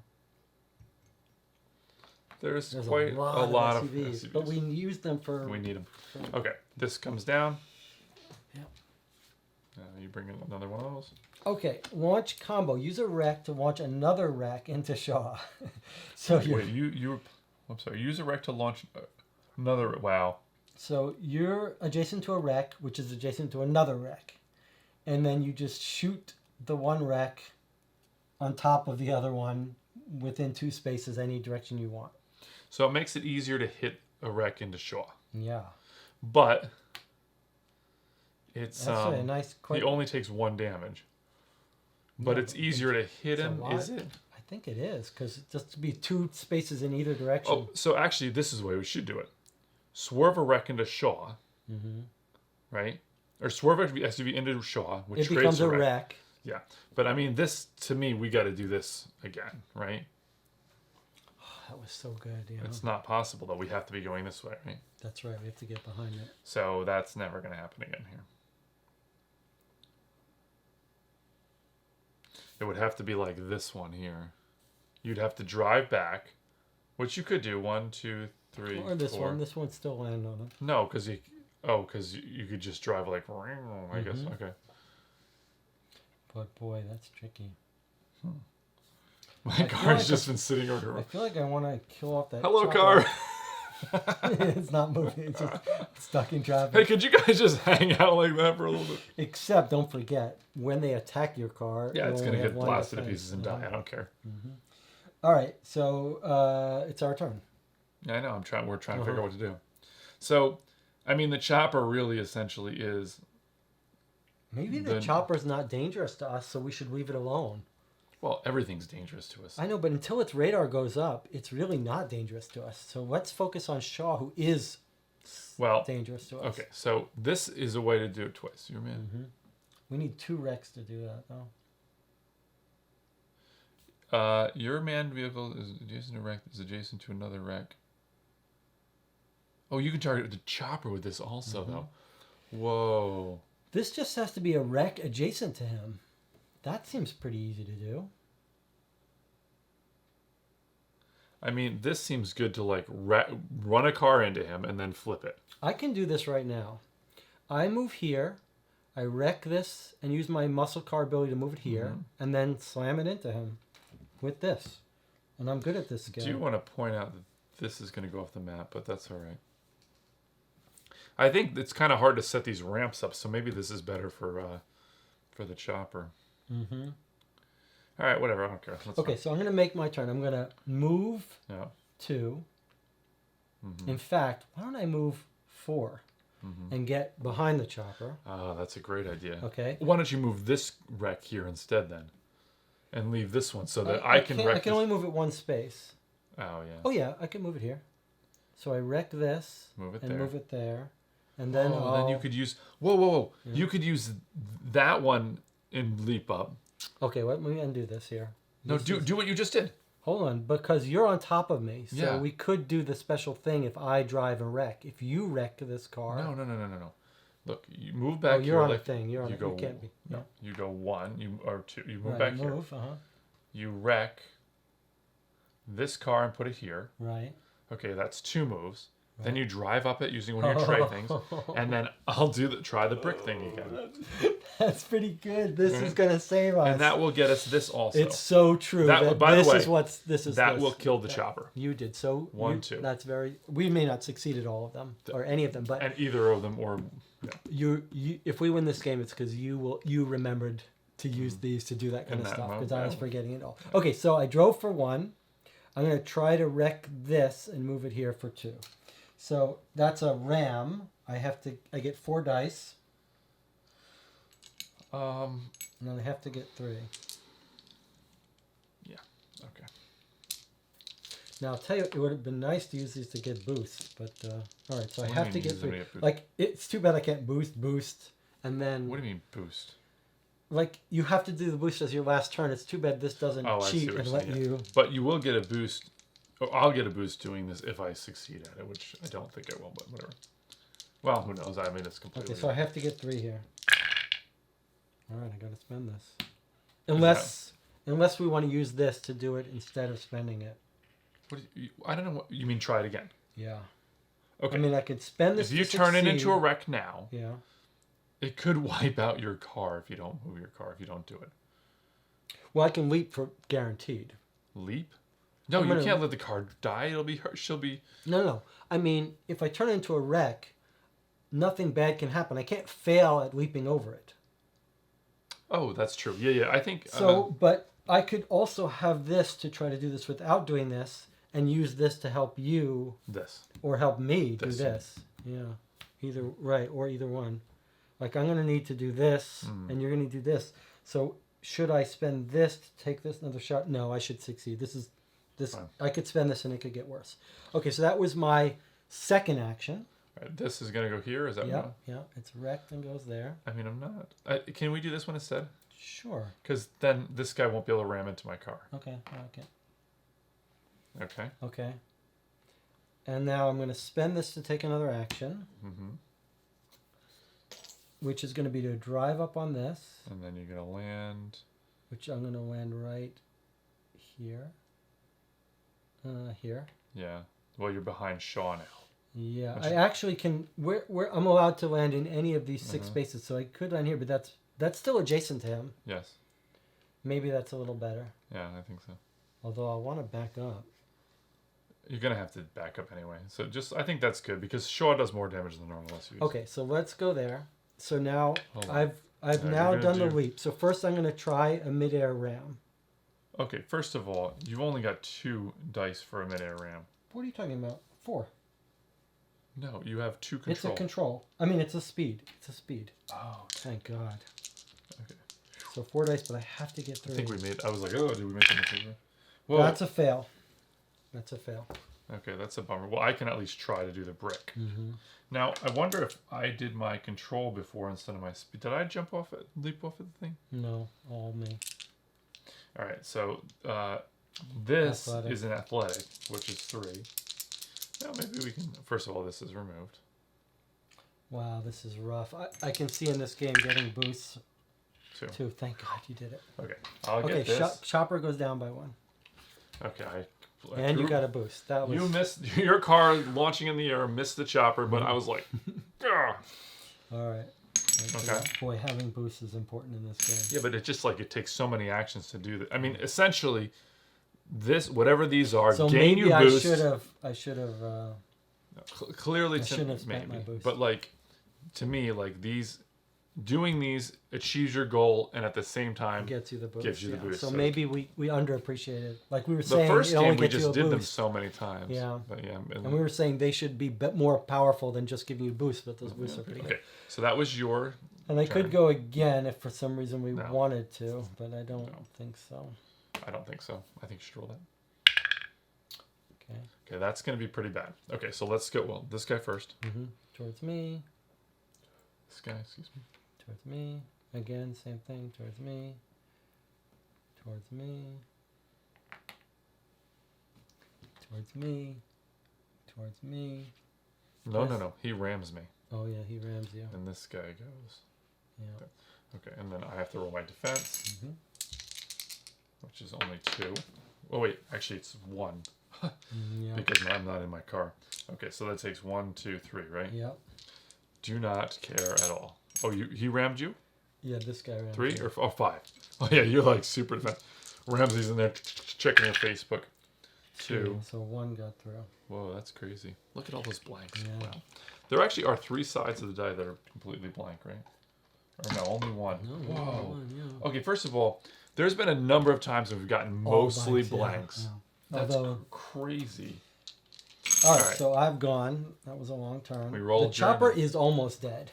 Speaker 2: There's quite a lot of SUVs.
Speaker 1: But we use them for...
Speaker 2: We need them. Okay, this comes down.
Speaker 1: Yep.
Speaker 2: You bring in another one of those.
Speaker 1: Okay, launch combo. Use a wreck to launch another wreck into Shaw. So
Speaker 2: wait, I'm sorry. Use a wreck to launch another... Wow.
Speaker 1: So you're adjacent to a wreck, which is adjacent to another wreck. And then you just shoot the one wreck on top of the other one within 2 spaces, any direction you want.
Speaker 2: So it makes it easier to hit a wreck into Shaw.
Speaker 1: Yeah.
Speaker 2: But it's
Speaker 1: a nice
Speaker 2: he only takes 1 damage. But it's easier to hit him, is it?
Speaker 1: I think it is, because just to be 2 spaces in either direction.
Speaker 2: Oh, so actually, this is the way we should do it. Swerve a wreck into Shaw, right? Or swerve a SUV into Shaw, which
Speaker 1: it becomes a wreck.
Speaker 2: Yeah, but I mean, this, to me, we got to do this again, right?
Speaker 1: Oh, that was so good, yeah.
Speaker 2: It's not possible, though. We have to be going this way, right?
Speaker 1: That's right. We have to get behind it.
Speaker 2: So that's never going to happen again here. It would have to be like this one here. You'd have to drive back, Which you could do. 1, 2, 3,
Speaker 1: Or this
Speaker 2: 4.
Speaker 1: one. This one still land on it.
Speaker 2: No, because you could just drive like, I guess. Okay.
Speaker 1: But boy, that's tricky.
Speaker 2: My car's just been sitting over.
Speaker 1: I feel like I want to kill off that.
Speaker 2: Hello,
Speaker 1: chopper.
Speaker 2: car.
Speaker 1: It's not moving. It's just stuck in traffic.
Speaker 2: Hey, could you guys just hang out like that for a little bit?
Speaker 1: Except, don't forget, when they attack your car,
Speaker 2: Yeah, it's gonna get blasted to
Speaker 1: defense.
Speaker 2: pieces and die. I don't care.
Speaker 1: All right, so it's our turn.
Speaker 2: Yeah, I know. We're trying to figure out what to do. So, I mean, the chopper really essentially is.
Speaker 1: Maybe the chopper's not dangerous to us, so we should leave it alone.
Speaker 2: Well, everything's dangerous to us.
Speaker 1: I know, but until its radar goes up, it's really not dangerous to us. So let's focus on Shaw, who is dangerous to us.
Speaker 2: Okay, so this is a way to do it twice. You're man.
Speaker 1: We need 2 wrecks to do that, though.
Speaker 2: Your manned vehicle is adjacent to another wreck. Oh, you can target the chopper with this also, though. Whoa.
Speaker 1: This just has to be a wreck adjacent to him. That seems pretty easy to do.
Speaker 2: I mean, this seems good to like run a car into him and then flip it.
Speaker 1: I can do this right now. I move here, I wreck this and use my muscle car ability to move it here, and then slam it into him with this. And I'm good at this game.
Speaker 2: Do you want to point out that this is going to go off the map, but that's all right. I think it's kind of hard to set these ramps up, so maybe this is better for the chopper. All right, whatever. I don't care. That's
Speaker 1: okay,
Speaker 2: fine.
Speaker 1: so I'm going to make my turn. I'm going to move 2. In fact, why don't I move 4 and get behind the chopper?
Speaker 2: Oh, that's a great idea.
Speaker 1: Okay.
Speaker 2: Why don't you move this wreck here instead then? And leave this one so that I can wreck
Speaker 1: I can only move it 1 space.
Speaker 2: Oh, yeah.
Speaker 1: Oh, yeah, I can move it here. So I wreck this
Speaker 2: Move it
Speaker 1: and
Speaker 2: there.
Speaker 1: move it there. And then
Speaker 2: then you could use... Whoa. Yeah. You could use that one and leap up.
Speaker 1: Okay, let me undo this here.
Speaker 2: No, do what you just did.
Speaker 1: Hold on, because you're on top of me. So
Speaker 2: Yeah.
Speaker 1: we could do the special thing if I drive and wreck. If you wreck this car...
Speaker 2: No. Look, you move back.
Speaker 1: Oh, you're on
Speaker 2: like,
Speaker 1: a thing. You're on
Speaker 2: you
Speaker 1: it.
Speaker 2: go,
Speaker 1: You can't be.
Speaker 2: No,
Speaker 1: Yeah.
Speaker 2: you go 1, or 2. You move
Speaker 1: Right,
Speaker 2: back
Speaker 1: move,
Speaker 2: here. You wreck this car and put it here.
Speaker 1: Right.
Speaker 2: Okay, that's 2 moves. Right. Then you drive up it using one of your tray things, and then I'll try the brick thing again.
Speaker 1: That's pretty good. This is gonna save us,
Speaker 2: and that will get us this also.
Speaker 1: It's so true.
Speaker 2: By the way,
Speaker 1: that
Speaker 2: will kill the chopper.
Speaker 1: You did so.
Speaker 2: 1, 2.
Speaker 1: That's very. We may not succeed at all of them or any of them, but
Speaker 2: and either of them or. Yeah.
Speaker 1: You if we win this game, it's because you remembered to use these to do that kind of stuff because I was forgetting it all. Okay, so I drove for 1. I'm going to try to wreck this and move it here for 2. So that's a ram. I get 4 dice. And then I have to get 3.
Speaker 2: Yeah. Okay.
Speaker 1: Now I'll tell you, it would have been nice to use these to get boosts, but all right. So I have to get 3. Like it's too bad I can't boost, and then.
Speaker 2: What do you mean boost?
Speaker 1: Like you have to do the boost as your last turn. It's too bad this doesn't cheat and let you.
Speaker 2: But you will get a boost. Or I'll get a boost doing this if I succeed at it, which I don't think I will, but whatever. Well, who knows? I mean, it's completely.
Speaker 1: Okay, so I have to get 3 here. All right, I got to spend this. Unless we want to use this to do it instead of spending it.
Speaker 2: I don't know what you mean. Try it again.
Speaker 1: Yeah.
Speaker 2: Okay.
Speaker 1: I mean, I could spend this.
Speaker 2: If you turn it into a wreck now.
Speaker 1: Yeah.
Speaker 2: It could wipe out your car if you don't move your car, if you don't do it.
Speaker 1: Well, I can leap for guaranteed.
Speaker 2: Leap? No, you can't let the car die. It'll be her. She'll be...
Speaker 1: No. I mean, if I turn it into a wreck, nothing bad can happen. I can't fail at leaping over it.
Speaker 2: Oh, that's true. Yeah. I think...
Speaker 1: So, but I could also have this to try to do this without doing this and use this to help you...
Speaker 2: This.
Speaker 1: Or help me do this. Yeah. Either one. Like, I'm going to need to do this, and you're going to do this. So, should I spend this to take this another shot? No, I should succeed. This. Fine. I could spend this, and it could get worse. Okay, so that was my second action.
Speaker 2: Right, this is going to go here? Is that
Speaker 1: Yeah, it's wrecked and goes there.
Speaker 2: I mean, I'm not... can we do this one instead?
Speaker 1: Sure.
Speaker 2: Because then this guy won't be able to ram into my car.
Speaker 1: Okay.
Speaker 2: Okay.
Speaker 1: And now I'm going to spend this to take another action. Which is going to be to drive up on this.
Speaker 2: And then you're going to land...
Speaker 1: Which I'm going to land right here. Here.
Speaker 2: Yeah. Well, you're behind Shaw now.
Speaker 1: Yeah, I actually can. I'm allowed to land in any of these 6
Speaker 2: Mhm.
Speaker 1: spaces, so I could land here, but that's still adjacent to him.
Speaker 2: Yes.
Speaker 1: Maybe that's a little better.
Speaker 2: Yeah, I think so.
Speaker 1: Although I want to back up.
Speaker 2: You're gonna have to back up anyway. So I think that's good because Shaw does more damage than normal SUVs.
Speaker 1: Okay, so let's go there. So now
Speaker 2: Hold on.
Speaker 1: I've
Speaker 2: Now
Speaker 1: now
Speaker 2: you're gonna
Speaker 1: done the
Speaker 2: do-
Speaker 1: leap. So first I'm going to try a midair ram.
Speaker 2: Okay, first of all, you've only got 2 dice for a midair ram.
Speaker 1: What are you talking about? 4.
Speaker 2: No, you have 2 control.
Speaker 1: It's a control. I mean, it's a speed. It's a speed.
Speaker 2: Oh,
Speaker 1: Thank God.
Speaker 2: okay.
Speaker 1: So 4 dice, but I have to get 3.
Speaker 2: I think we made. I was like, oh, did we make a mistake? Well,
Speaker 1: That's a fail. That's a fail.
Speaker 2: okay, that's a bummer. Well, I can at least try to do the brick.
Speaker 1: Mm-hmm.
Speaker 2: Now, I wonder if I did my control before instead of my speed. Did I leap off of the thing?
Speaker 1: No, all me.
Speaker 2: All right, so this
Speaker 1: Athletic.
Speaker 2: is an athletic, which is 3. Now, maybe we can. First of all, this is removed.
Speaker 1: Wow, this is rough. I can see in this game getting boosts
Speaker 2: 2.
Speaker 1: too. Thank God you did it.
Speaker 2: Okay, I'll
Speaker 1: Okay,
Speaker 2: get this.
Speaker 1: Chopper goes down by 1.
Speaker 2: Okay,
Speaker 1: And you got a boost. That was
Speaker 2: You missed your car launching in the air, missed the chopper, but I was like, "Ugh."
Speaker 1: all right.
Speaker 2: Okay.
Speaker 1: Boy, having boosts is important in this game.
Speaker 2: Yeah, but it just like it takes so many actions to do that. I mean, essentially, this whatever these are,
Speaker 1: So
Speaker 2: gain
Speaker 1: maybe
Speaker 2: you
Speaker 1: I
Speaker 2: boost.
Speaker 1: should have.
Speaker 2: Clearly,
Speaker 1: I shouldn't have spent my boost.
Speaker 2: but like to me, like doing these achieves your goal, and at the same time,
Speaker 1: Gets you the boost.
Speaker 2: gives you the boost.
Speaker 1: So
Speaker 2: So
Speaker 1: maybe we underappreciated. Like we were
Speaker 2: the
Speaker 1: saying,
Speaker 2: first
Speaker 1: it only
Speaker 2: game we
Speaker 1: gets you
Speaker 2: just
Speaker 1: a
Speaker 2: did them
Speaker 1: boost.
Speaker 2: so many times.
Speaker 1: Yeah.
Speaker 2: But yeah,
Speaker 1: And we were saying they should be more powerful than just giving you boosts, but those boosts are pretty good.
Speaker 2: okay. So that was your.
Speaker 1: And they
Speaker 2: turn.
Speaker 1: could go again if for some reason we
Speaker 2: No.
Speaker 1: wanted to, but I don't think so.
Speaker 2: I don't think so. I think you should roll that.
Speaker 1: Okay.
Speaker 2: Okay, that's going to be pretty bad. Okay, so let's go. Well, this guy first.
Speaker 1: Mm-hmm. Towards me.
Speaker 2: This guy, excuse me.
Speaker 1: Towards me. Again, same thing. Towards me. Towards me. Towards me. Towards me.
Speaker 2: No. He rams me.
Speaker 1: Oh, yeah, he rams you.
Speaker 2: And this guy goes.
Speaker 1: Yeah.
Speaker 2: Okay, and then I have to roll my defense,
Speaker 1: Mm-hmm.
Speaker 2: which is only 2. Oh, wait. Actually, it's 1.
Speaker 1: Yeah.
Speaker 2: Because I'm not in my car. Okay, so that takes 1, 2, 3, right?
Speaker 1: Yep.
Speaker 2: Do not care at all. Oh, he rammed you?
Speaker 1: Yeah, this guy rams
Speaker 2: 3
Speaker 1: you.
Speaker 2: or 5? Oh, yeah, you're like super defense. Ramsey's in there checking your Facebook. 2.
Speaker 1: So 1 got through.
Speaker 2: Whoa, that's crazy. Look at all those blanks.
Speaker 1: Yeah.
Speaker 2: Wow. There actually are 3 sides of the die that are completely blank, right? Or no, only 1.
Speaker 1: No,
Speaker 2: Whoa.
Speaker 1: one, yeah.
Speaker 2: Okay, first of all, there's been a number of times we've gotten
Speaker 1: All
Speaker 2: mostly
Speaker 1: yeah,
Speaker 2: blanks.
Speaker 1: yeah.
Speaker 2: That's
Speaker 1: Although,
Speaker 2: crazy.
Speaker 1: all right,
Speaker 2: right.
Speaker 1: so I've gone. That was a long turn.
Speaker 2: We rolled
Speaker 1: The chopper
Speaker 2: German.
Speaker 1: is almost dead.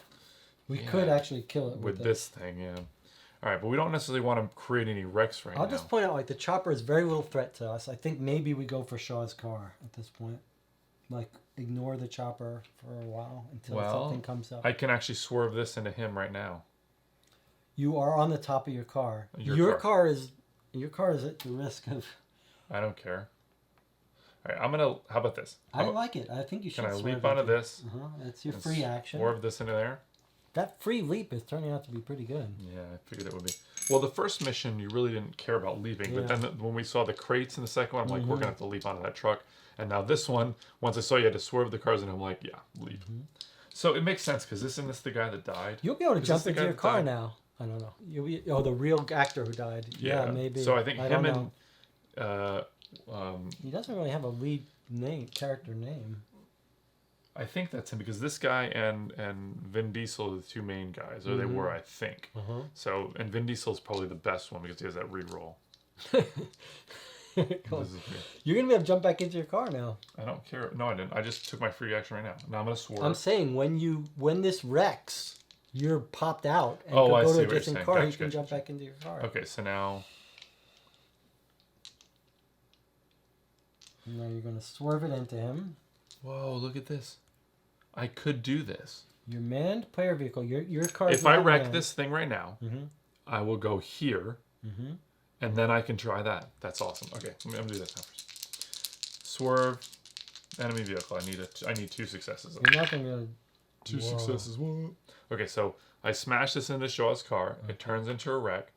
Speaker 1: We
Speaker 2: Yeah.
Speaker 1: could actually kill it
Speaker 2: With
Speaker 1: with
Speaker 2: this thing, yeah. All right, but we don't necessarily want to create any wrecks right
Speaker 1: I'll
Speaker 2: now.
Speaker 1: just point out, like, the chopper is very little threat to us. I think maybe we go for Shaw's car at this point. Like, ignore the chopper for a while until something comes up.
Speaker 2: I can actually swerve this into him right now.
Speaker 1: You are on the top of your car.
Speaker 2: Your
Speaker 1: car is at the risk of.
Speaker 2: I don't care. All right, I'm gonna. How about this?
Speaker 1: I like it. I think you should.
Speaker 2: Can I
Speaker 1: swerve
Speaker 2: leap onto
Speaker 1: into-
Speaker 2: this?
Speaker 1: That's your
Speaker 2: and
Speaker 1: free action.
Speaker 2: Swerve this into there.
Speaker 1: That free leap is turning out to be pretty good.
Speaker 2: Yeah, I figured it would be. Well, the first mission you really didn't care about leaping, but
Speaker 1: Yeah.
Speaker 2: then when we saw the crates in the second one, I'm like, we're gonna have to leap onto that truck. And now this one, once I saw you had to swerve the cars, and I'm like, yeah, leap. So it makes sense because isn't this the guy that died?
Speaker 1: You'll be able to
Speaker 2: Is
Speaker 1: jump
Speaker 2: this the
Speaker 1: into
Speaker 2: guy
Speaker 1: your
Speaker 2: that
Speaker 1: car
Speaker 2: died?
Speaker 1: now. I don't know. The real actor who died. Yeah, maybe.
Speaker 2: So I think him
Speaker 1: don't
Speaker 2: and
Speaker 1: know. He doesn't really have a lead character name.
Speaker 2: I think that's him because this guy and Vin Diesel are the 2 main guys, or they were, I think. So and Vin Diesel's probably the best one because he has that reroll.
Speaker 1: Cool.
Speaker 2: This is weird.
Speaker 1: You're gonna be able to jump back into your car now.
Speaker 2: I don't care. No, I didn't. I just took my free action right now. Now I'm gonna swerve.
Speaker 1: I'm saying when this wrecks, you're popped out and
Speaker 2: Oh, I
Speaker 1: go
Speaker 2: see
Speaker 1: to a
Speaker 2: what you're
Speaker 1: different
Speaker 2: saying.
Speaker 1: car.
Speaker 2: Gotcha,
Speaker 1: You can
Speaker 2: gotcha,
Speaker 1: jump
Speaker 2: gotcha.
Speaker 1: back into your car.
Speaker 2: Okay, so now
Speaker 1: And now you're gonna swerve it into him.
Speaker 2: whoa, look at this. I could do this.
Speaker 1: Your manned player vehicle. Your car.
Speaker 2: If I wreck this thing right now,
Speaker 1: Mm-hmm.
Speaker 2: I will go here,
Speaker 1: Mm-hmm.
Speaker 2: and then I can try that. That's awesome. Okay, I'm gonna do this now first. Swerve, enemy vehicle. I need 2 successes.
Speaker 1: You're not gonna.
Speaker 2: 2
Speaker 1: Whoa.
Speaker 2: successes. What? Okay, so I smash this into Shaw's car. It turns into a wreck.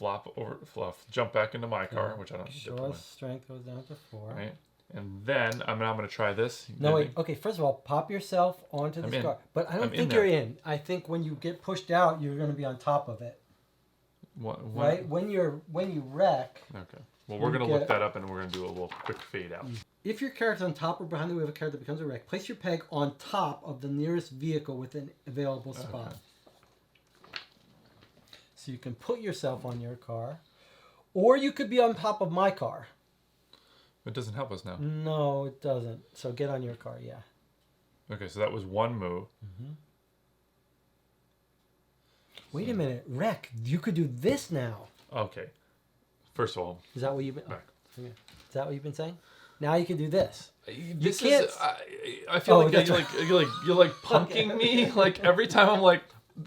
Speaker 2: I jump back into my car, which I don't.
Speaker 1: Shaw's strength goes down to 4.
Speaker 2: Right, And then I'm going to try this.
Speaker 1: No, wait. Okay, first of all, pop yourself onto this car. But I don't think you're in. I think when you get pushed out, you're going to be on top of it.
Speaker 2: What?
Speaker 1: Right? When you wreck...
Speaker 2: Okay. Well, we're going to look that up, and we're going to do a little quick fade out.
Speaker 1: If your character's on top or behind the wheel of a car that becomes a wreck, place your peg on top of the nearest vehicle with an available spot. Okay. So you can put yourself on your car, or you could be on top of my car.
Speaker 2: It doesn't help us now.
Speaker 1: No, it doesn't. So get on your car, yeah.
Speaker 2: Okay, so that was one move.
Speaker 1: Mm-hmm. Wait a minute, wreck. You could do this now.
Speaker 2: Okay. First of all,
Speaker 1: is that what you've been?
Speaker 2: Back.
Speaker 1: Oh, okay. Is that what you've been saying? Now you can do this.
Speaker 2: This is. I feel like you're like punking me. Like every time I'm like,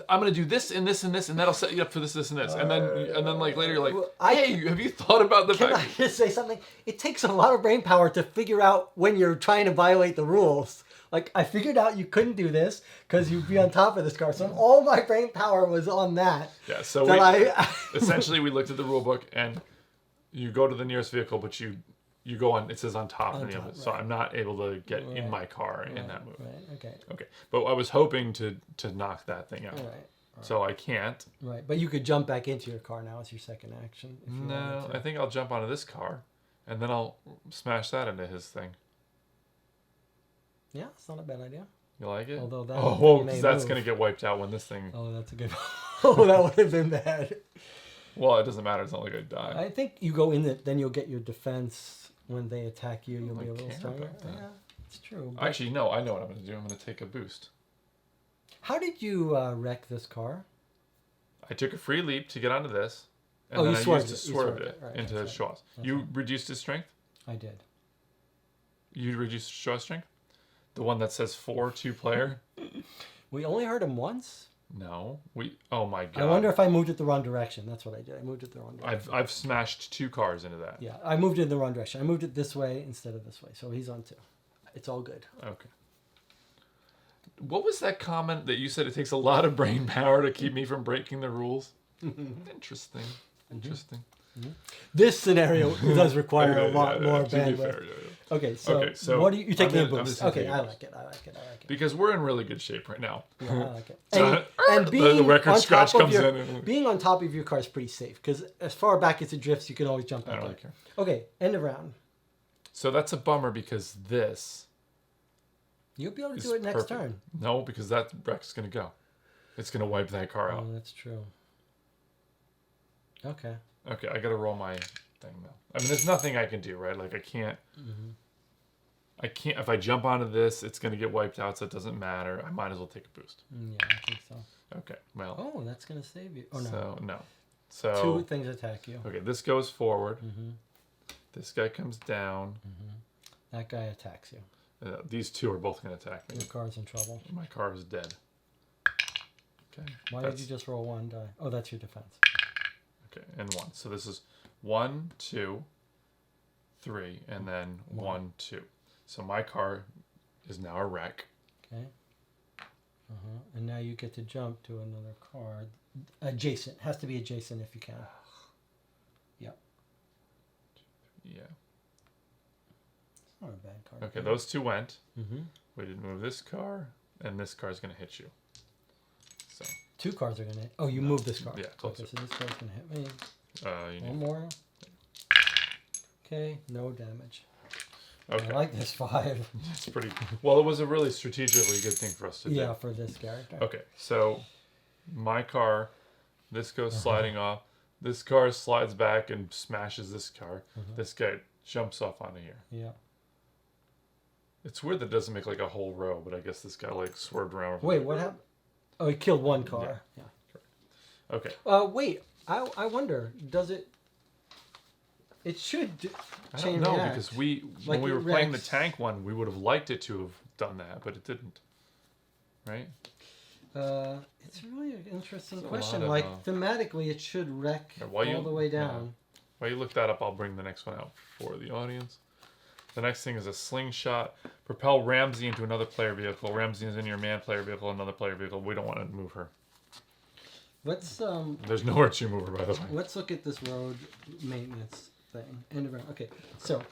Speaker 2: I'm gonna do this and this and this, and that'll set you up for this, this, and this, and then like later you're like, hey, have you thought about the fact?
Speaker 1: Can I just say something? It takes a lot of brain power to figure out when you're trying to violate the rules. Like I figured out you couldn't do this because you'd be on top of this car. So all my brain power was on that.
Speaker 2: Yeah. So essentially we looked at the rule book and you go to the nearest vehicle, but you go on. It says on top, of the other, so I'm not able to get in my car in that move.
Speaker 1: Right. Okay.
Speaker 2: Okay. But I was hoping to knock that thing out.
Speaker 1: Right.
Speaker 2: So I can't.
Speaker 1: Right. But you could jump back into your car now as your second action. If you
Speaker 2: no, I think I'll jump onto this car, and then I'll smash that into his thing.
Speaker 1: Yeah, it's not a bad idea.
Speaker 2: You like it?
Speaker 1: Although that
Speaker 2: because that's gonna get wiped out when this thing.
Speaker 1: Oh, that's a good. Oh, that would have been bad.
Speaker 2: Well, it doesn't matter. It's not like I die.
Speaker 1: I think you go in it, then you'll get your defense when they attack you. You'll be a little stronger. Yeah, it's true.
Speaker 2: Actually, no. I know what I'm going to do. I'm going to take a boost.
Speaker 1: How did you wreck this car?
Speaker 2: I took a free leap to get onto this, and then I used to swerve it into Shaw's. You reduced his strength?
Speaker 1: I did.
Speaker 2: You reduced Shaw's strength? The one that says 4-2 player?
Speaker 1: We only heard him once?
Speaker 2: No. Oh my god.
Speaker 1: I wonder if I moved it the wrong direction. That's what I did. I moved it the wrong direction.
Speaker 2: I've smashed 2 cars into that.
Speaker 1: Yeah, I moved it in the wrong direction. I moved it this way instead of this way. So he's on 2. It's all good.
Speaker 2: Okay. What was that comment that you said it takes a lot of brain power to keep me from breaking the rules? Interesting. Interesting.
Speaker 1: Mm-hmm. This scenario does require a lot more bandwidth. Okay, so what do you take the boost? Okay, I like it.
Speaker 2: Because we're in really good shape right now.
Speaker 1: Yeah, I like it. And being
Speaker 2: the record scratch comes
Speaker 1: being on top of your car is pretty safe because as far back as it drifts, you can always jump out. I don't really care. Okay, end of round.
Speaker 2: So that's a bummer because this.
Speaker 1: You'll be able to do it next turn.
Speaker 2: No, because that wreck's going to go. It's going to wipe that car out.
Speaker 1: Oh, that's true. Okay.
Speaker 2: Okay, I got to roll my thing now. I mean, there's nothing I can do, right? Like, I can't... Mm-hmm. I can't... If I jump onto this, it's going to get wiped out, so it doesn't matter. I might as well take a boost.
Speaker 1: Yeah, I think so.
Speaker 2: Okay, well...
Speaker 1: Oh, that's going to save you. Oh, no.
Speaker 2: So, no. So...
Speaker 1: 2 things attack you.
Speaker 2: Okay, this goes forward. Mm-hmm. This guy comes down.
Speaker 1: Mm-hmm. That guy attacks you.
Speaker 2: These 2 are both going to attack me.
Speaker 1: Your car's in trouble.
Speaker 2: My car is dead. Okay.
Speaker 1: Why did you just roll 1 die? Oh, that's your defense.
Speaker 2: Okay, and 1. So this is 1, 2, 3, and then 1, 2. So my car is now a wreck.
Speaker 1: Okay. And now you get to jump to another car. Adjacent. Has to be adjacent if you can. Yep.
Speaker 2: Yeah.
Speaker 1: It's not a bad car.
Speaker 2: Okay, those 2 went. Mm-hmm. We didn't move this car, and this car is going to hit you. So
Speaker 1: 2 cars are going to hit. Oh, you moved this car.
Speaker 2: Yeah, closer.
Speaker 1: Okay, so this car's going to hit me. 1 more. Okay, no damage. Okay. I like this 5.
Speaker 2: It's pretty... Well, it was a really strategically good thing for us to do.
Speaker 1: Yeah, for this character.
Speaker 2: Okay, so my car, this goes sliding off. This car slides back and smashes this car. This guy jumps off onto here.
Speaker 1: Yeah.
Speaker 2: It's weird that it doesn't make like a whole row, but I guess this guy like swerved around.
Speaker 1: Wait, what happened? Oh, he killed 1 car. Yeah.
Speaker 2: Correct.
Speaker 1: Okay. Wait, I wonder, does it... It should
Speaker 2: I don't know, because when we were playing the tank one, we would have liked it to have done that, but it didn't. Right?
Speaker 1: It's really an interesting question. Like, thematically, it should wreck all the way down.
Speaker 2: Yeah. While you look that up, I'll bring the next one out for the audience. The next thing is a slingshot. Propel Ramsey into another player vehicle. Ramsey is in your man player vehicle, another player vehicle. We don't want to move her.
Speaker 1: Let's
Speaker 2: There's nowhere to move her, by the way.
Speaker 1: Let's look at this road maintenance thing. End of round. Okay, so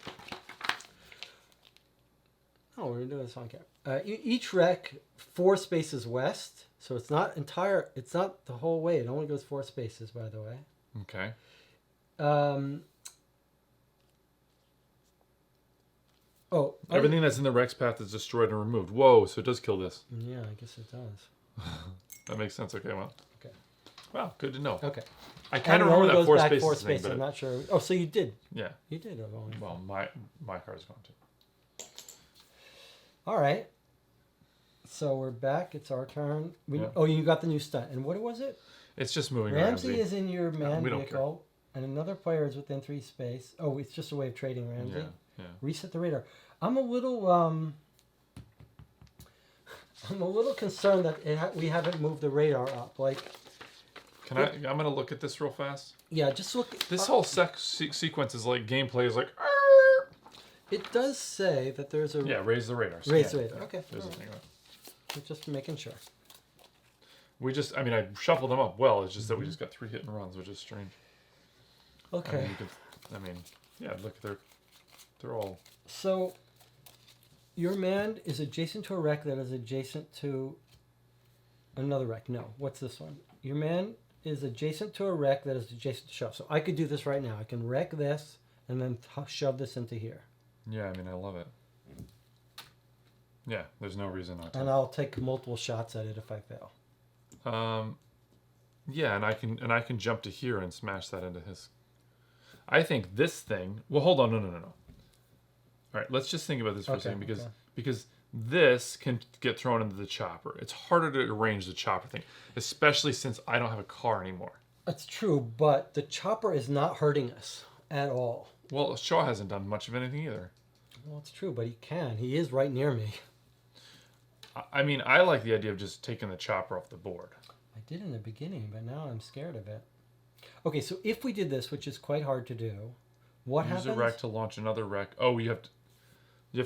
Speaker 1: Oh, we're gonna do this on camera. Each wreck 4 spaces west, so it's not entire. It's not the whole way. It only goes 4 spaces, by the way.
Speaker 2: Okay.
Speaker 1: Oh,
Speaker 2: Everything that's in the Rex path is destroyed and removed. Whoa, so it does kill this.
Speaker 1: Yeah, I guess it does.
Speaker 2: That makes sense. Okay, well.
Speaker 1: Okay.
Speaker 2: Wow, good to know.
Speaker 1: Okay.
Speaker 2: I kind of
Speaker 1: And it
Speaker 2: remember
Speaker 1: only
Speaker 2: that
Speaker 1: goes
Speaker 2: 4
Speaker 1: back
Speaker 2: spaces
Speaker 1: 4
Speaker 2: thing,
Speaker 1: spaces.
Speaker 2: but
Speaker 1: I'm not sure. Oh, so you did.
Speaker 2: yeah.
Speaker 1: You did have only.
Speaker 2: Well, my car's going to.
Speaker 1: All right. So we're back. It's our turn.
Speaker 2: Yeah.
Speaker 1: Oh, you got the new stunt. And what was it?
Speaker 2: It's just moving
Speaker 1: Ramsey is in your man
Speaker 2: we don't
Speaker 1: vehicle, and another player is within 3 space. Oh, it's just a way of trading Ramsey.
Speaker 2: Yeah.
Speaker 1: Reset the radar. I'm a little concerned that we haven't moved the radar up. Like,
Speaker 2: I'm going to look at this real fast.
Speaker 1: yeah, just look.
Speaker 2: This whole sequence is like gameplay is like.
Speaker 1: It does say that there's a
Speaker 2: Raise the radar.
Speaker 1: raise the radar. Okay,
Speaker 2: There's
Speaker 1: all
Speaker 2: a thing.
Speaker 1: right. Just making sure.
Speaker 2: I shuffled them up well. It's just that we just got 3 hit and runs, which is strange.
Speaker 1: Okay.
Speaker 2: Look, they're all.
Speaker 1: So, your man is adjacent to a wreck that is adjacent to another wreck. No, what's this one? Your man is adjacent to a wreck that is adjacent to shove. So I could do this right now. I can wreck this and then shove this into here.
Speaker 2: Yeah, I love it. Yeah, there's no reason not to.
Speaker 1: And I'll take multiple shots at it if I fail.
Speaker 2: Yeah, and I can jump to here and smash that into his. I think this thing. Well, hold on, no. All right, let's just think about this for a second because this can get thrown into the chopper. It's harder to arrange the chopper thing, especially since I don't have a car anymore.
Speaker 1: That's true, but the chopper is not hurting us at all.
Speaker 2: Well, Shaw hasn't done much of anything either.
Speaker 1: Well, it's true, but he can. He is right near me.
Speaker 2: I like the idea of just taking the chopper off the board.
Speaker 1: I did in the beginning, but now I'm scared of it. Okay, so if we did this, which is quite hard to do, what happens?
Speaker 2: Use a wreck to launch another wreck. Oh, you have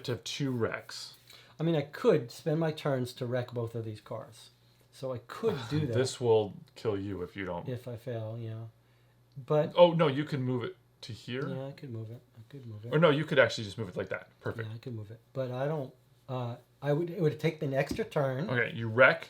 Speaker 2: to have 2 wrecks.
Speaker 1: I could spend my turns to wreck both of these cars. So I could do that.
Speaker 2: This will kill you if you don't.
Speaker 1: If I fail, yeah. But...
Speaker 2: Oh, no, you can move it to here?
Speaker 1: Yeah, I could move it.
Speaker 2: Or no, you could actually just move it like that. Perfect.
Speaker 1: Yeah, I could move it. But I don't... It would take an extra turn.
Speaker 2: Okay, you wreck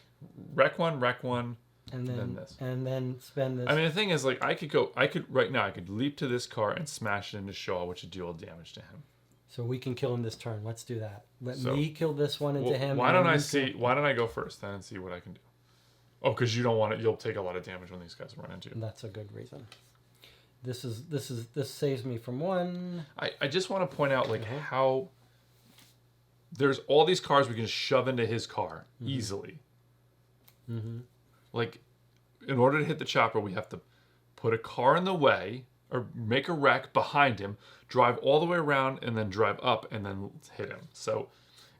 Speaker 2: one,
Speaker 1: and then
Speaker 2: this.
Speaker 1: And then spend this.
Speaker 2: The thing is, like, I could leap to this car and smash it into Shaw, which would deal damage to him.
Speaker 1: So we can kill him this turn. Let's do that. Let me kill this one into him.
Speaker 2: Why don't I go first then and see what I can do? Oh, because you don't want it. You'll take a lot of damage when these guys run into you.
Speaker 1: That's a good reason. This saves me from 1.
Speaker 2: I just want to point out how there's all these cars we can shove into his car easily. Mm-hmm. Like, in order to hit the chopper, we have to put a car in the way or make a wreck behind him, drive all the way around, and then drive up and then hit him. So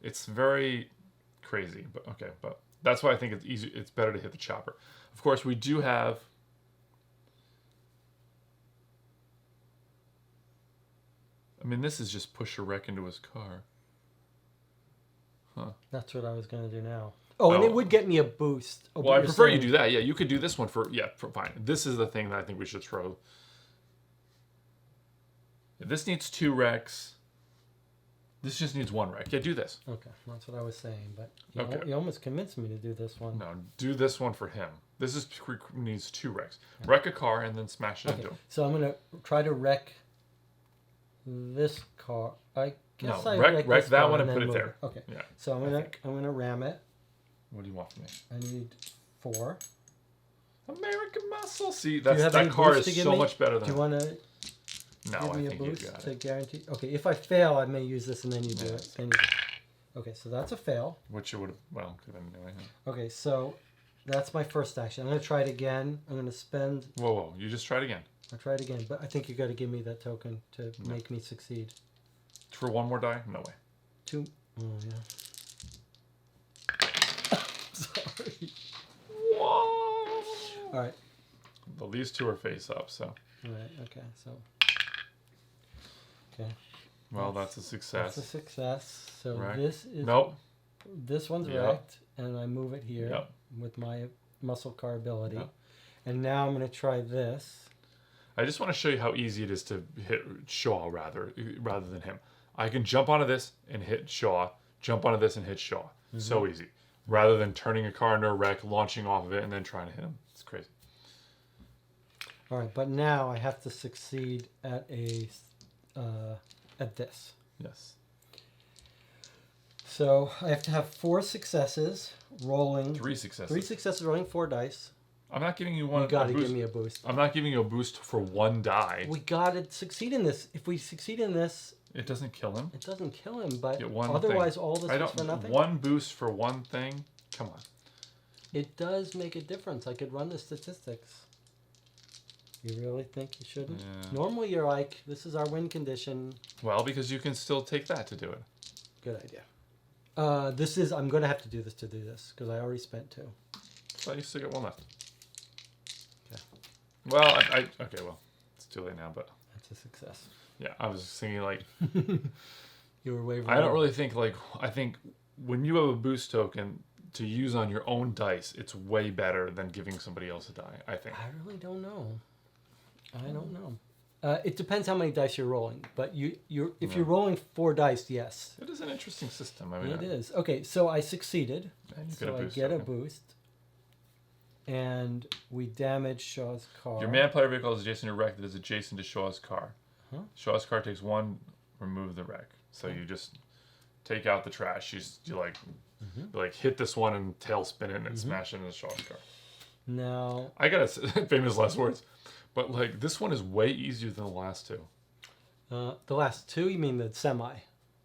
Speaker 2: it's very crazy. But that's why I think it's easy. It's better to hit the chopper. Of course, we do have. This is just push a wreck into his car. Huh.
Speaker 1: That's what I was going to do now. Oh, and it would get me a boost.
Speaker 2: Well, I prefer you do that. Yeah, you could do this one for fine. This is the thing that I think we should throw. This needs 2 wrecks. This just needs 1 wreck. Yeah, do this.
Speaker 1: Okay, that's what I was saying, but you almost convinced me to do this one.
Speaker 2: No, do this one for him. This needs 2 wrecks. Okay. Wreck a car and then smash it into him.
Speaker 1: So I'm going to try to wreck this car. I guess
Speaker 2: wreck that one and put it there.
Speaker 1: Okay. Yeah. So I'm gonna ram it.
Speaker 2: What do you want from me?
Speaker 1: I need 4.
Speaker 2: American Muscle. See, that car is so much better than.
Speaker 1: Do you want to?
Speaker 2: No,
Speaker 1: give me
Speaker 2: I think
Speaker 1: a boost
Speaker 2: you got
Speaker 1: to
Speaker 2: it.
Speaker 1: guarantee. Okay, if I fail, I may use this and then you do it. Okay, so that's a fail.
Speaker 2: Which you would have could have been doing.
Speaker 1: Okay, so that's my first action. I'm gonna try it again. I'm gonna spend.
Speaker 2: Whoa! You just tried again.
Speaker 1: I'll try it again, but I think you got to give me that token to make me succeed.
Speaker 2: For 1 more die? No way.
Speaker 1: 2. Oh yeah. Sorry.
Speaker 2: Whoa!
Speaker 1: All right.
Speaker 2: Well, these 2 are face up, so.
Speaker 1: All right. Okay. So. Okay.
Speaker 2: Well, that's a success.
Speaker 1: That's a success. So
Speaker 2: Wreck.
Speaker 1: This is.
Speaker 2: Nope.
Speaker 1: This one's wrecked, and I move it here with my muscle car ability.
Speaker 2: Yep.
Speaker 1: And now I'm going to try this.
Speaker 2: I just want to show you how easy it is to hit Shaw rather than him. I can jump onto this and hit Shaw, jump onto this and hit Shaw. So easy. Rather than turning a car into a wreck, launching off of it, and then trying to hit him. It's crazy.
Speaker 1: All right, but now I have to succeed at this.
Speaker 2: Yes.
Speaker 1: So I have to have 4 successes rolling.
Speaker 2: 3 successes.
Speaker 1: 3 successes rolling 4 dice.
Speaker 2: I'm not giving you one.
Speaker 1: You got to give me a boost.
Speaker 2: I'm not giving you a boost for 1 die.
Speaker 1: We got to succeed in this. If we succeed in this,
Speaker 2: It doesn't kill him.
Speaker 1: it doesn't kill him, but
Speaker 2: Get one
Speaker 1: otherwise
Speaker 2: thing.
Speaker 1: all this is for nothing.
Speaker 2: 1 boost for 1 thing. Come on.
Speaker 1: It does make a difference. I could run the statistics. You really think you shouldn't?
Speaker 2: Yeah.
Speaker 1: Normally you're like, this is our win condition.
Speaker 2: Well, because you can still take that to do it.
Speaker 1: Good idea. I'm going to have to do this because I already spent 2.
Speaker 2: So you still get 1 left.
Speaker 1: Okay.
Speaker 2: Well, okay, well, it's too late now, but
Speaker 1: That's a success.
Speaker 2: yeah, I was thinking like,
Speaker 1: You were wavering.
Speaker 2: I don't really think like, I think when you have a boost token to use on your own dice, it's way better than giving somebody else a die, I think.
Speaker 1: I really don't know. I don't know. It depends how many dice you're rolling, but if you're rolling 4 dice, yes.
Speaker 2: It is an interesting system. I mean,
Speaker 1: It is. Okay, so I succeeded.
Speaker 2: And you
Speaker 1: So I get a boost. And we damage Shaw's car.
Speaker 2: Your man player vehicle is adjacent to a wreck that is adjacent to Shaw's car.
Speaker 1: Huh?
Speaker 2: Shaw's car takes 1, remove the wreck. So you just take out the trash. You like hit this one and tailspin it and smash it into Shaw's car.
Speaker 1: Now,
Speaker 2: I got famous last words. But like this one is way easier than the last 2.
Speaker 1: the last 2, you mean the semi?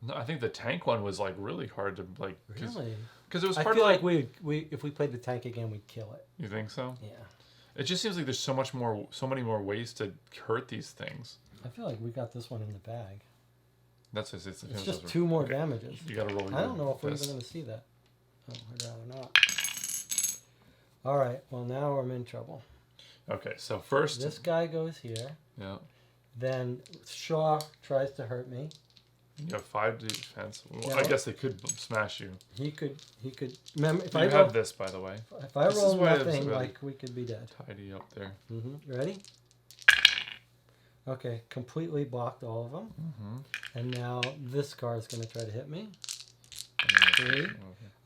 Speaker 2: No, I think the tank one was like really hard to like.
Speaker 1: Really?
Speaker 2: Because it was
Speaker 1: I
Speaker 2: hard
Speaker 1: feel
Speaker 2: to
Speaker 1: like we if we played the tank again, we'd kill it.
Speaker 2: You think so?
Speaker 1: Yeah.
Speaker 2: It just seems like there's so many more ways to hurt these things.
Speaker 1: I feel like we got this one in the bag.
Speaker 2: That's just it's
Speaker 1: just 2 more damages.
Speaker 2: You got to roll.
Speaker 1: I don't know if we're even going to see that. Oh, I'd rather not. All right. Well, now I'm in trouble.
Speaker 2: Okay, so first
Speaker 1: This guy goes here.
Speaker 2: Yeah.
Speaker 1: Then Shaw tries to hurt me.
Speaker 2: You have 5 defense. Well,
Speaker 1: Yeah.
Speaker 2: I guess they could smash you.
Speaker 1: He could. Remember, if
Speaker 2: You
Speaker 1: I
Speaker 2: have
Speaker 1: roll,
Speaker 2: this, by the way.
Speaker 1: if I
Speaker 2: This is
Speaker 1: roll
Speaker 2: why it's
Speaker 1: nothing,
Speaker 2: really
Speaker 1: like we could be dead.
Speaker 2: Tidy up there.
Speaker 1: You ready? Okay, completely blocked all of them. And now this car is going to try to hit me. 3.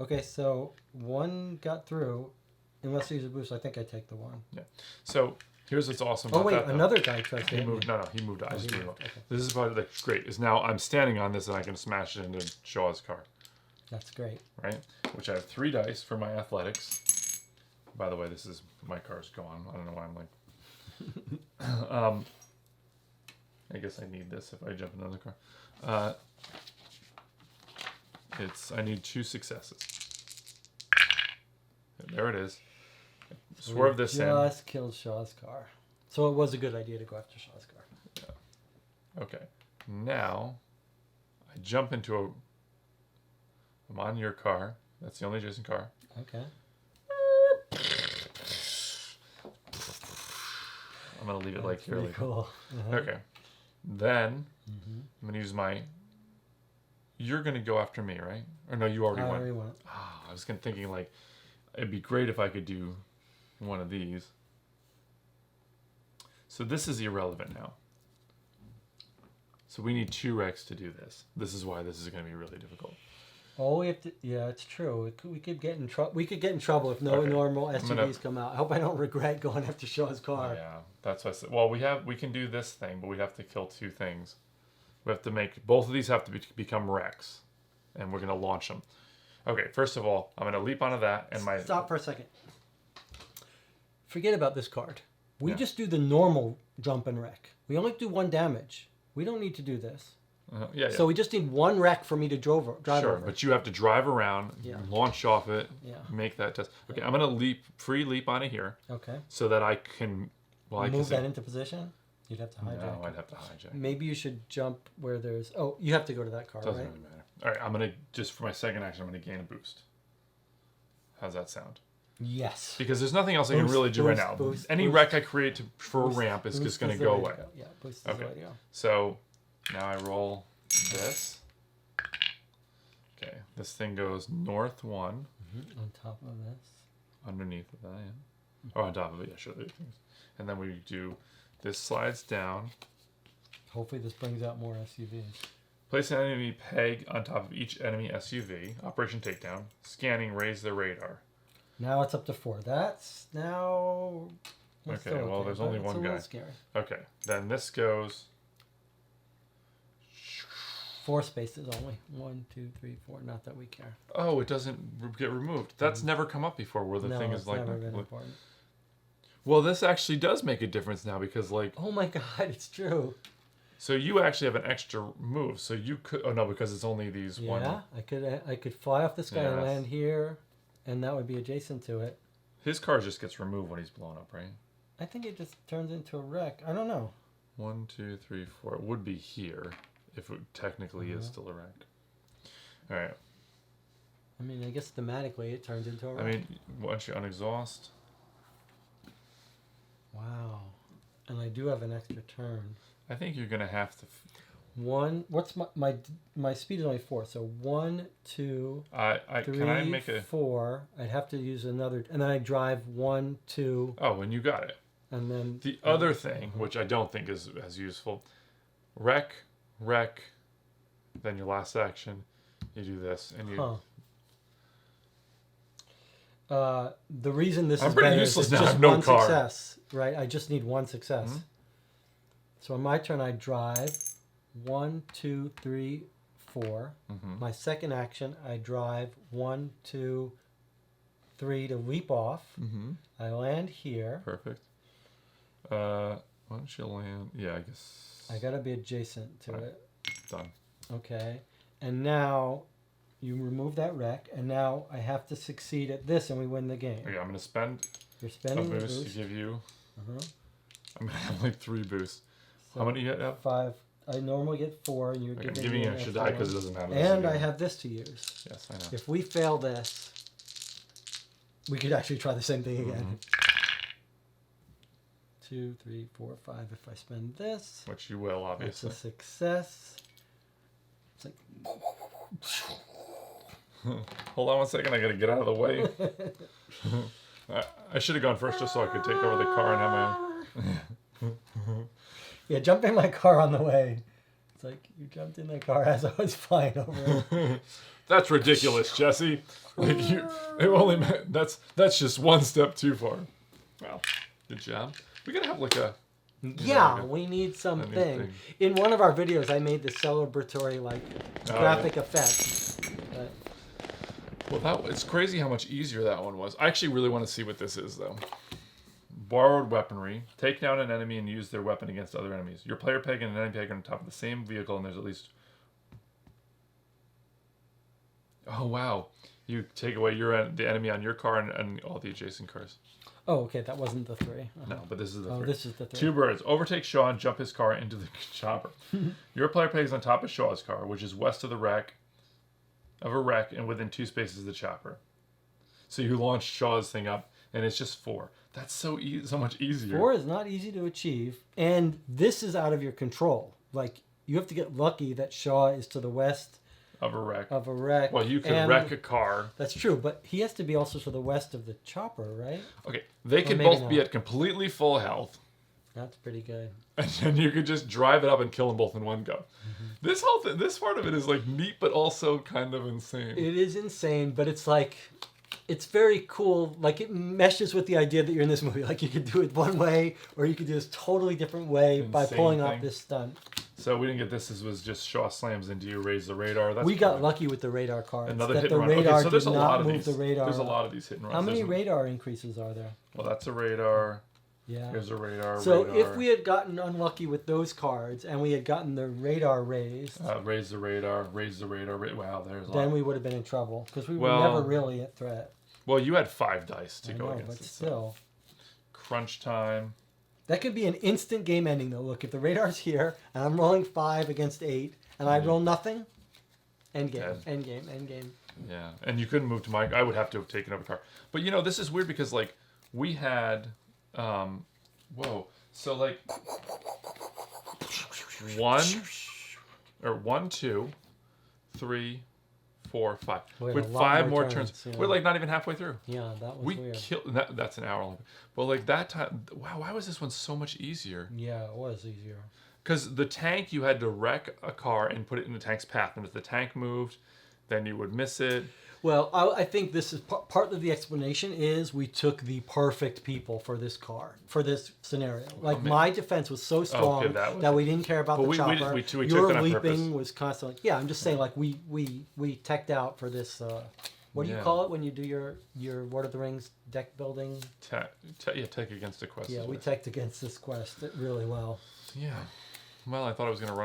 Speaker 1: Okay, so 1 got through. Unless he uses a boost, I think I take the 1.
Speaker 2: Yeah. So here's what's awesome
Speaker 1: Oh
Speaker 2: about
Speaker 1: wait,
Speaker 2: that. though.
Speaker 1: another guy tries to
Speaker 2: He
Speaker 1: hit
Speaker 2: moved.
Speaker 1: me.
Speaker 2: No, he moved. I just
Speaker 1: he
Speaker 2: moved.
Speaker 1: moved, okay.
Speaker 2: This is part of the great. Is now I'm standing on this and I can smash it into Shaw's car,
Speaker 1: That's great.
Speaker 2: right? Which I have 3 dice for my athletics. By the way, this is my car's gone. I don't know why I'm like. I guess I need this if I jump in another car. I need 2 successes. There it is. Swerve this in.
Speaker 1: Just killed Shaw's car. So it was a good idea to go after Shaw's car.
Speaker 2: Yeah. Okay. Now, I jump into I'm on your car. That's the only adjacent car.
Speaker 1: Okay.
Speaker 2: I'm going to leave it like here.
Speaker 1: Pretty cool.
Speaker 2: Okay. Then, I'm going to use You're going to go after me, right? Or no, you already
Speaker 1: I
Speaker 2: went.
Speaker 1: already went.
Speaker 2: I was thinking like, it'd be great if I could do one of these. So this is irrelevant now. So we need 2 wrecks to do this. This is why this is going to be really difficult.
Speaker 1: Oh, we have to. Yeah, it's true. We could get in trouble. We could get in trouble if no normal SUVs come out. I hope I don't regret going after Shaw's car.
Speaker 2: Yeah, that's what I said. Well, we can do this thing, but we have to kill 2 things. We have to make both of these have to become wrecks, and we're gonna launch them. Okay, first of all, I'm gonna leap onto that, and
Speaker 1: Stop for a second. Forget about this card. We just do the normal jump and wreck. We only do 1 damage. We don't need to do this.
Speaker 2: Yeah.
Speaker 1: So we just need 1 wreck for me to drive
Speaker 2: Sure,
Speaker 1: over.
Speaker 2: but you have to drive around, launch off it, make that test. Okay, I'm gonna free leap onto here.
Speaker 1: Okay.
Speaker 2: So that I can. Well, I
Speaker 1: move that into position. You'd have to hijack.
Speaker 2: No, I'd have to hijack.
Speaker 1: Maybe you should jump where there's. Oh, you have to go to that car,
Speaker 2: Doesn't
Speaker 1: right?
Speaker 2: really matter. All right, I'm gonna for my second action, I'm gonna gain a boost. How's that sound?
Speaker 1: Yes.
Speaker 2: Because there's nothing else I can really do right now. Any wreck I create for a ramp is just gonna go away.
Speaker 1: Yeah, boost is the way to go.
Speaker 2: So now I roll this. Okay, this thing goes north 1.
Speaker 1: On top of this.
Speaker 2: Underneath of that, yeah. Or on top of it, yeah, sure. And then we do this slides down.
Speaker 1: Hopefully this brings out more SUVs.
Speaker 2: Place an enemy peg on top of each enemy SUV. Operation Takedown. Scanning, raise their radar.
Speaker 1: Now it's up to 4. That's now... That's
Speaker 2: Okay, well, there's only one guy.
Speaker 1: Scary.
Speaker 2: Okay, then this goes...
Speaker 1: 4 spaces only. 1, 2, 3, 4. Not that we care.
Speaker 2: Oh, it doesn't get removed. That's never come up before where the thing is like...
Speaker 1: never been important.
Speaker 2: Well, this actually does make a difference now because like...
Speaker 1: Oh my god, it's true.
Speaker 2: So you actually have an extra move. So you could... Oh, no, because it's only these one...
Speaker 1: Yeah, I could fly off this guy and
Speaker 2: Yes.
Speaker 1: land here, and that would be adjacent to it.
Speaker 2: His car just gets removed when he's blown up, right?
Speaker 1: I think it just turns into a wreck. I don't know.
Speaker 2: 1, 2, 3, 4. It would be here if it technically is still a wreck. All right.
Speaker 1: I mean, I guess thematically it turns into a wreck.
Speaker 2: I mean, once you unexhaust...
Speaker 1: Wow. And I do have an extra turn.
Speaker 2: I think you're going to have to...
Speaker 1: What's my speed is only 4, so 1, 2, 3,
Speaker 2: can I make a...
Speaker 1: 4. I'd have to use another, and then I drive 1, 2.
Speaker 2: Oh, and you got it.
Speaker 1: And then
Speaker 2: The other thing, which I don't think is as useful, wreck, then your last action, you do this, and you...
Speaker 1: The reason this
Speaker 2: I'm
Speaker 1: is
Speaker 2: pretty
Speaker 1: better
Speaker 2: useless
Speaker 1: is
Speaker 2: now.
Speaker 1: it's
Speaker 2: I
Speaker 1: just
Speaker 2: have no
Speaker 1: one
Speaker 2: car.
Speaker 1: success, right? I just need one success.
Speaker 2: Mm-hmm.
Speaker 1: So on my turn, I drive 1, 2, 3, 4.
Speaker 2: Mm-hmm.
Speaker 1: My second action, I drive 1, 2, 3 to leap off.
Speaker 2: Mm-hmm.
Speaker 1: I land here.
Speaker 2: Perfect. Why don't you land... Yeah, I guess...
Speaker 1: I gotta be adjacent to it.
Speaker 2: Done.
Speaker 1: Okay. And now you remove that wreck, and now I have to succeed at this, and we win the game.
Speaker 2: Okay, I'm going to spend
Speaker 1: You're
Speaker 2: a
Speaker 1: spending the
Speaker 2: boost
Speaker 1: boost.
Speaker 2: to give you...
Speaker 1: Uh-huh.
Speaker 2: I'm going to have like 3 boosts.
Speaker 1: So
Speaker 2: How many you have?
Speaker 1: 5. I normally get 4, and you're
Speaker 2: Okay, I'm
Speaker 1: giving
Speaker 2: giving
Speaker 1: me
Speaker 2: you an extra die because it doesn't matter. This is
Speaker 1: And I
Speaker 2: good.
Speaker 1: have this to use.
Speaker 2: Yes, I know.
Speaker 1: If we fail this, we could actually try the same thing again. 2, 3, 4, 5. If I spend this,
Speaker 2: Which you will,
Speaker 1: that's
Speaker 2: obviously.
Speaker 1: a success. It's like...
Speaker 2: Hold on one second. I got to get out of the way. I should have gone first just so I could take over the car and have my own.
Speaker 1: Yeah, jump in my car on the way. It's like you jumped in the car as I was flying over it.
Speaker 2: That's ridiculous, Jesse. Like it only meant, that's just one step too far. Well, good job. We gotta have like a...
Speaker 1: Yeah, we need something.
Speaker 2: thing.
Speaker 1: In one of our videos, I made the celebratory graphic effects.
Speaker 2: Well, it's crazy how much easier that one was. I actually really want to see what this is, though. Borrowed weaponry. Take down an enemy and use their weapon against other enemies. Your player peg and an enemy peg are on top of the same vehicle, and there's at least... Oh, wow. You take away the enemy on your car and all the adjacent cars.
Speaker 1: Oh, okay, that wasn't the 3.
Speaker 2: No, but this is the 3.
Speaker 1: Oh, this is the 3.
Speaker 2: 2 birds. Overtake Shaw and jump his car into the chopper. Your player peg is on top of Shaw's car, which is west of a wreck and within 2 spaces of the chopper. So you launch Shaw's thing up, and it's just 4. That's so much easier.
Speaker 1: 4 is not easy to achieve, and this is out of your control. Like, you have to get lucky that Shaw is to the west
Speaker 2: of a wreck.
Speaker 1: Well,
Speaker 2: you could wreck a car.
Speaker 1: That's true, but he has to be also to the west of the chopper, right?
Speaker 2: Okay, they could
Speaker 1: maybe
Speaker 2: both be
Speaker 1: not.
Speaker 2: at completely full health.
Speaker 1: That's pretty good.
Speaker 2: And then you could just drive it up and kill them both in one go. Mm-hmm. This part of it is like neat, but also kind of insane.
Speaker 1: It is insane, but it's like, it's very cool. Like, it meshes with the idea that you're in this movie. Like, you could do it one way, or you could do this totally different way by
Speaker 2: Insane
Speaker 1: pulling
Speaker 2: thing.
Speaker 1: off this stunt.
Speaker 2: So we didn't get this. This was just Shaw slams into you, raise the radar. That's
Speaker 1: We got
Speaker 2: cool.
Speaker 1: lucky with the radar cards.
Speaker 2: Another
Speaker 1: that
Speaker 2: hit
Speaker 1: the
Speaker 2: and run.
Speaker 1: radar
Speaker 2: Okay, so there's
Speaker 1: did
Speaker 2: a lot
Speaker 1: not
Speaker 2: of
Speaker 1: move
Speaker 2: these.
Speaker 1: the radar.
Speaker 2: There's a lot of these hit and runs.
Speaker 1: How many radar increases are there?
Speaker 2: Well, that's a radar.
Speaker 1: Yeah.
Speaker 2: Here's a radar.
Speaker 1: So
Speaker 2: radar.
Speaker 1: if we had gotten unlucky with those cards and we had gotten the radar raised,
Speaker 2: raise the radar, raise the radar. Wow, there's a lot.
Speaker 1: then we would have been in trouble because we were
Speaker 2: Well,
Speaker 1: never really at threat.
Speaker 2: Well, you had 5 dice to
Speaker 1: I
Speaker 2: go
Speaker 1: know,
Speaker 2: against
Speaker 1: but
Speaker 2: it.
Speaker 1: still.
Speaker 2: Crunch time.
Speaker 1: That could be an instant game ending, though. Look, if the radar's here and I'm rolling 5 against 8 and I roll nothing, end game,
Speaker 2: Dead.
Speaker 1: end game, end game.
Speaker 2: Yeah, and you couldn't move to my... I would have to have taken over a car. But, you know, this is weird because, like, we had... whoa. So, like... 1, 2, 3, 4, 5.
Speaker 1: We had
Speaker 2: With
Speaker 1: a lot
Speaker 2: 5
Speaker 1: more
Speaker 2: more turns.
Speaker 1: turns, yeah.
Speaker 2: We're, like, not even halfway through.
Speaker 1: Yeah, that was
Speaker 2: We
Speaker 1: weird.
Speaker 2: killed... That's an hour long. But, like, that time... Wow, why was this one so much easier?
Speaker 1: Yeah, it was easier.
Speaker 2: Because the tank, you had to wreck a car and put it in the tank's path. And if the tank moved, then you would miss it.
Speaker 1: Well, I think this is part of the explanation is we took the perfect people for this car, for this scenario. Like, my defense was so strong that we didn't care about the chopper.
Speaker 2: We took
Speaker 1: Your
Speaker 2: that on
Speaker 1: leaping
Speaker 2: purpose.
Speaker 1: was constantly... Yeah, I'm just saying, like, we teched out for this... what do you call it when you do your Lord of the Rings deck building?
Speaker 2: Tech against a quest.
Speaker 1: Yeah, we teched against this quest really well.
Speaker 2: Yeah. Well, I thought I was going to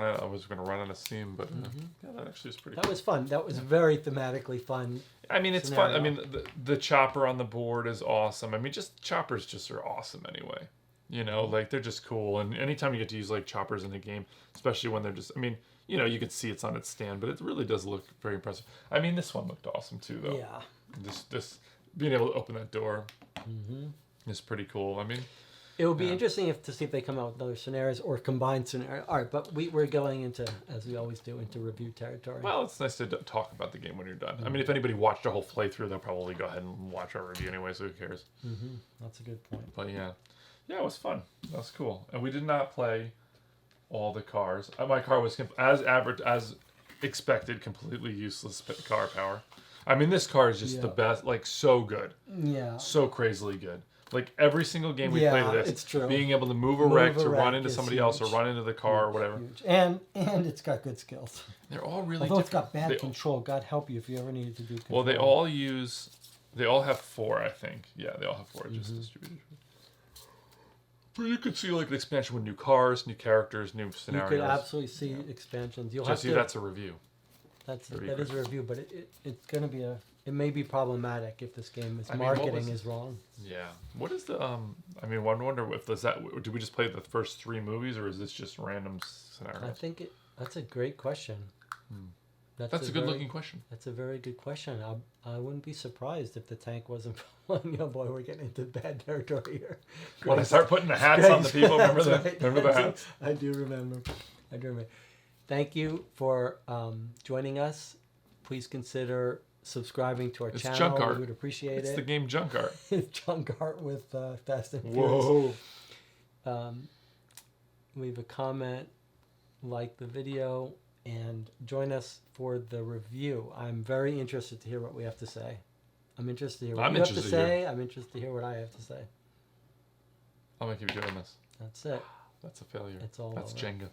Speaker 2: run out of steam, but yeah, that actually was pretty cool.
Speaker 1: That was fun. That was very thematically fun.
Speaker 2: I mean, it's
Speaker 1: scenario.
Speaker 2: fun. I mean, the chopper on the board is awesome. I mean, choppers just are awesome anyway. You know, like, they're just cool. And anytime you get to use, like, choppers in a game, especially when they're just, I mean, you know, you can see it's on its stand, but it really does look very impressive. I mean, this one looked awesome too, though.
Speaker 1: Yeah.
Speaker 2: This being able to open that door is pretty cool. I mean,
Speaker 1: it would be interesting to see if they come out with other scenarios or combined scenarios. All right, but we're going into, as we always do, into review territory.
Speaker 2: Well, it's nice to talk about the game when you're done. I mean, if anybody watched a whole playthrough, they'll probably go ahead and watch our review anyway, so who cares?
Speaker 1: That's a good point.
Speaker 2: But yeah, it was fun. That was cool. And we did not play all the cars. My car was as expected, completely useless car power. I mean, this car is just the best, like, so good.
Speaker 1: Yeah.
Speaker 2: So crazily good. Like, every single game we played of this,
Speaker 1: it's true.
Speaker 2: being able to move a wreck to run into somebody else or run into the car or whatever.
Speaker 1: Huge. And it's got good skills.
Speaker 2: They're all really
Speaker 1: Although
Speaker 2: different.
Speaker 1: it's got bad control. God help you if you ever needed to do control.
Speaker 2: Well, they all have 4, I think. Yeah, they all have 4 just distributed. But you could see, like, an expansion with new cars, new characters, new scenarios.
Speaker 1: You could absolutely see expansions. You'll
Speaker 2: Jesse,
Speaker 1: have to,
Speaker 2: that's a review.
Speaker 1: that is a review, but it's going to be it may be problematic if this game is marketing is wrong.
Speaker 2: Yeah. What is the I mean, I wonder if did we just play the first 3 movies, or is this just random scenarios?
Speaker 1: I think that's a great question.
Speaker 2: That's a good looking question.
Speaker 1: That's a very good question. I wouldn't be surprised if the tank wasn't following. Oh boy, we're getting into bad territory here.
Speaker 2: When I start putting the hats on the people, remember the hats?
Speaker 1: I do remember. Thank you for joining us. Please consider subscribing to our channel.
Speaker 2: Junk art.
Speaker 1: We would appreciate it.
Speaker 2: It's the game Junk Art.
Speaker 1: It's Junk Art with Fast and
Speaker 2: Whoa.
Speaker 1: Furious. Leave a comment, like the video, and join us for the review. I'm very interested to hear what we have to say. I'm interested to hear what you have to say. I'm interested to hear what I have to say.
Speaker 2: I'm going to keep doing this.
Speaker 1: That's it.
Speaker 2: That's a failure.
Speaker 1: It's all
Speaker 2: That's
Speaker 1: over.
Speaker 2: Jenga.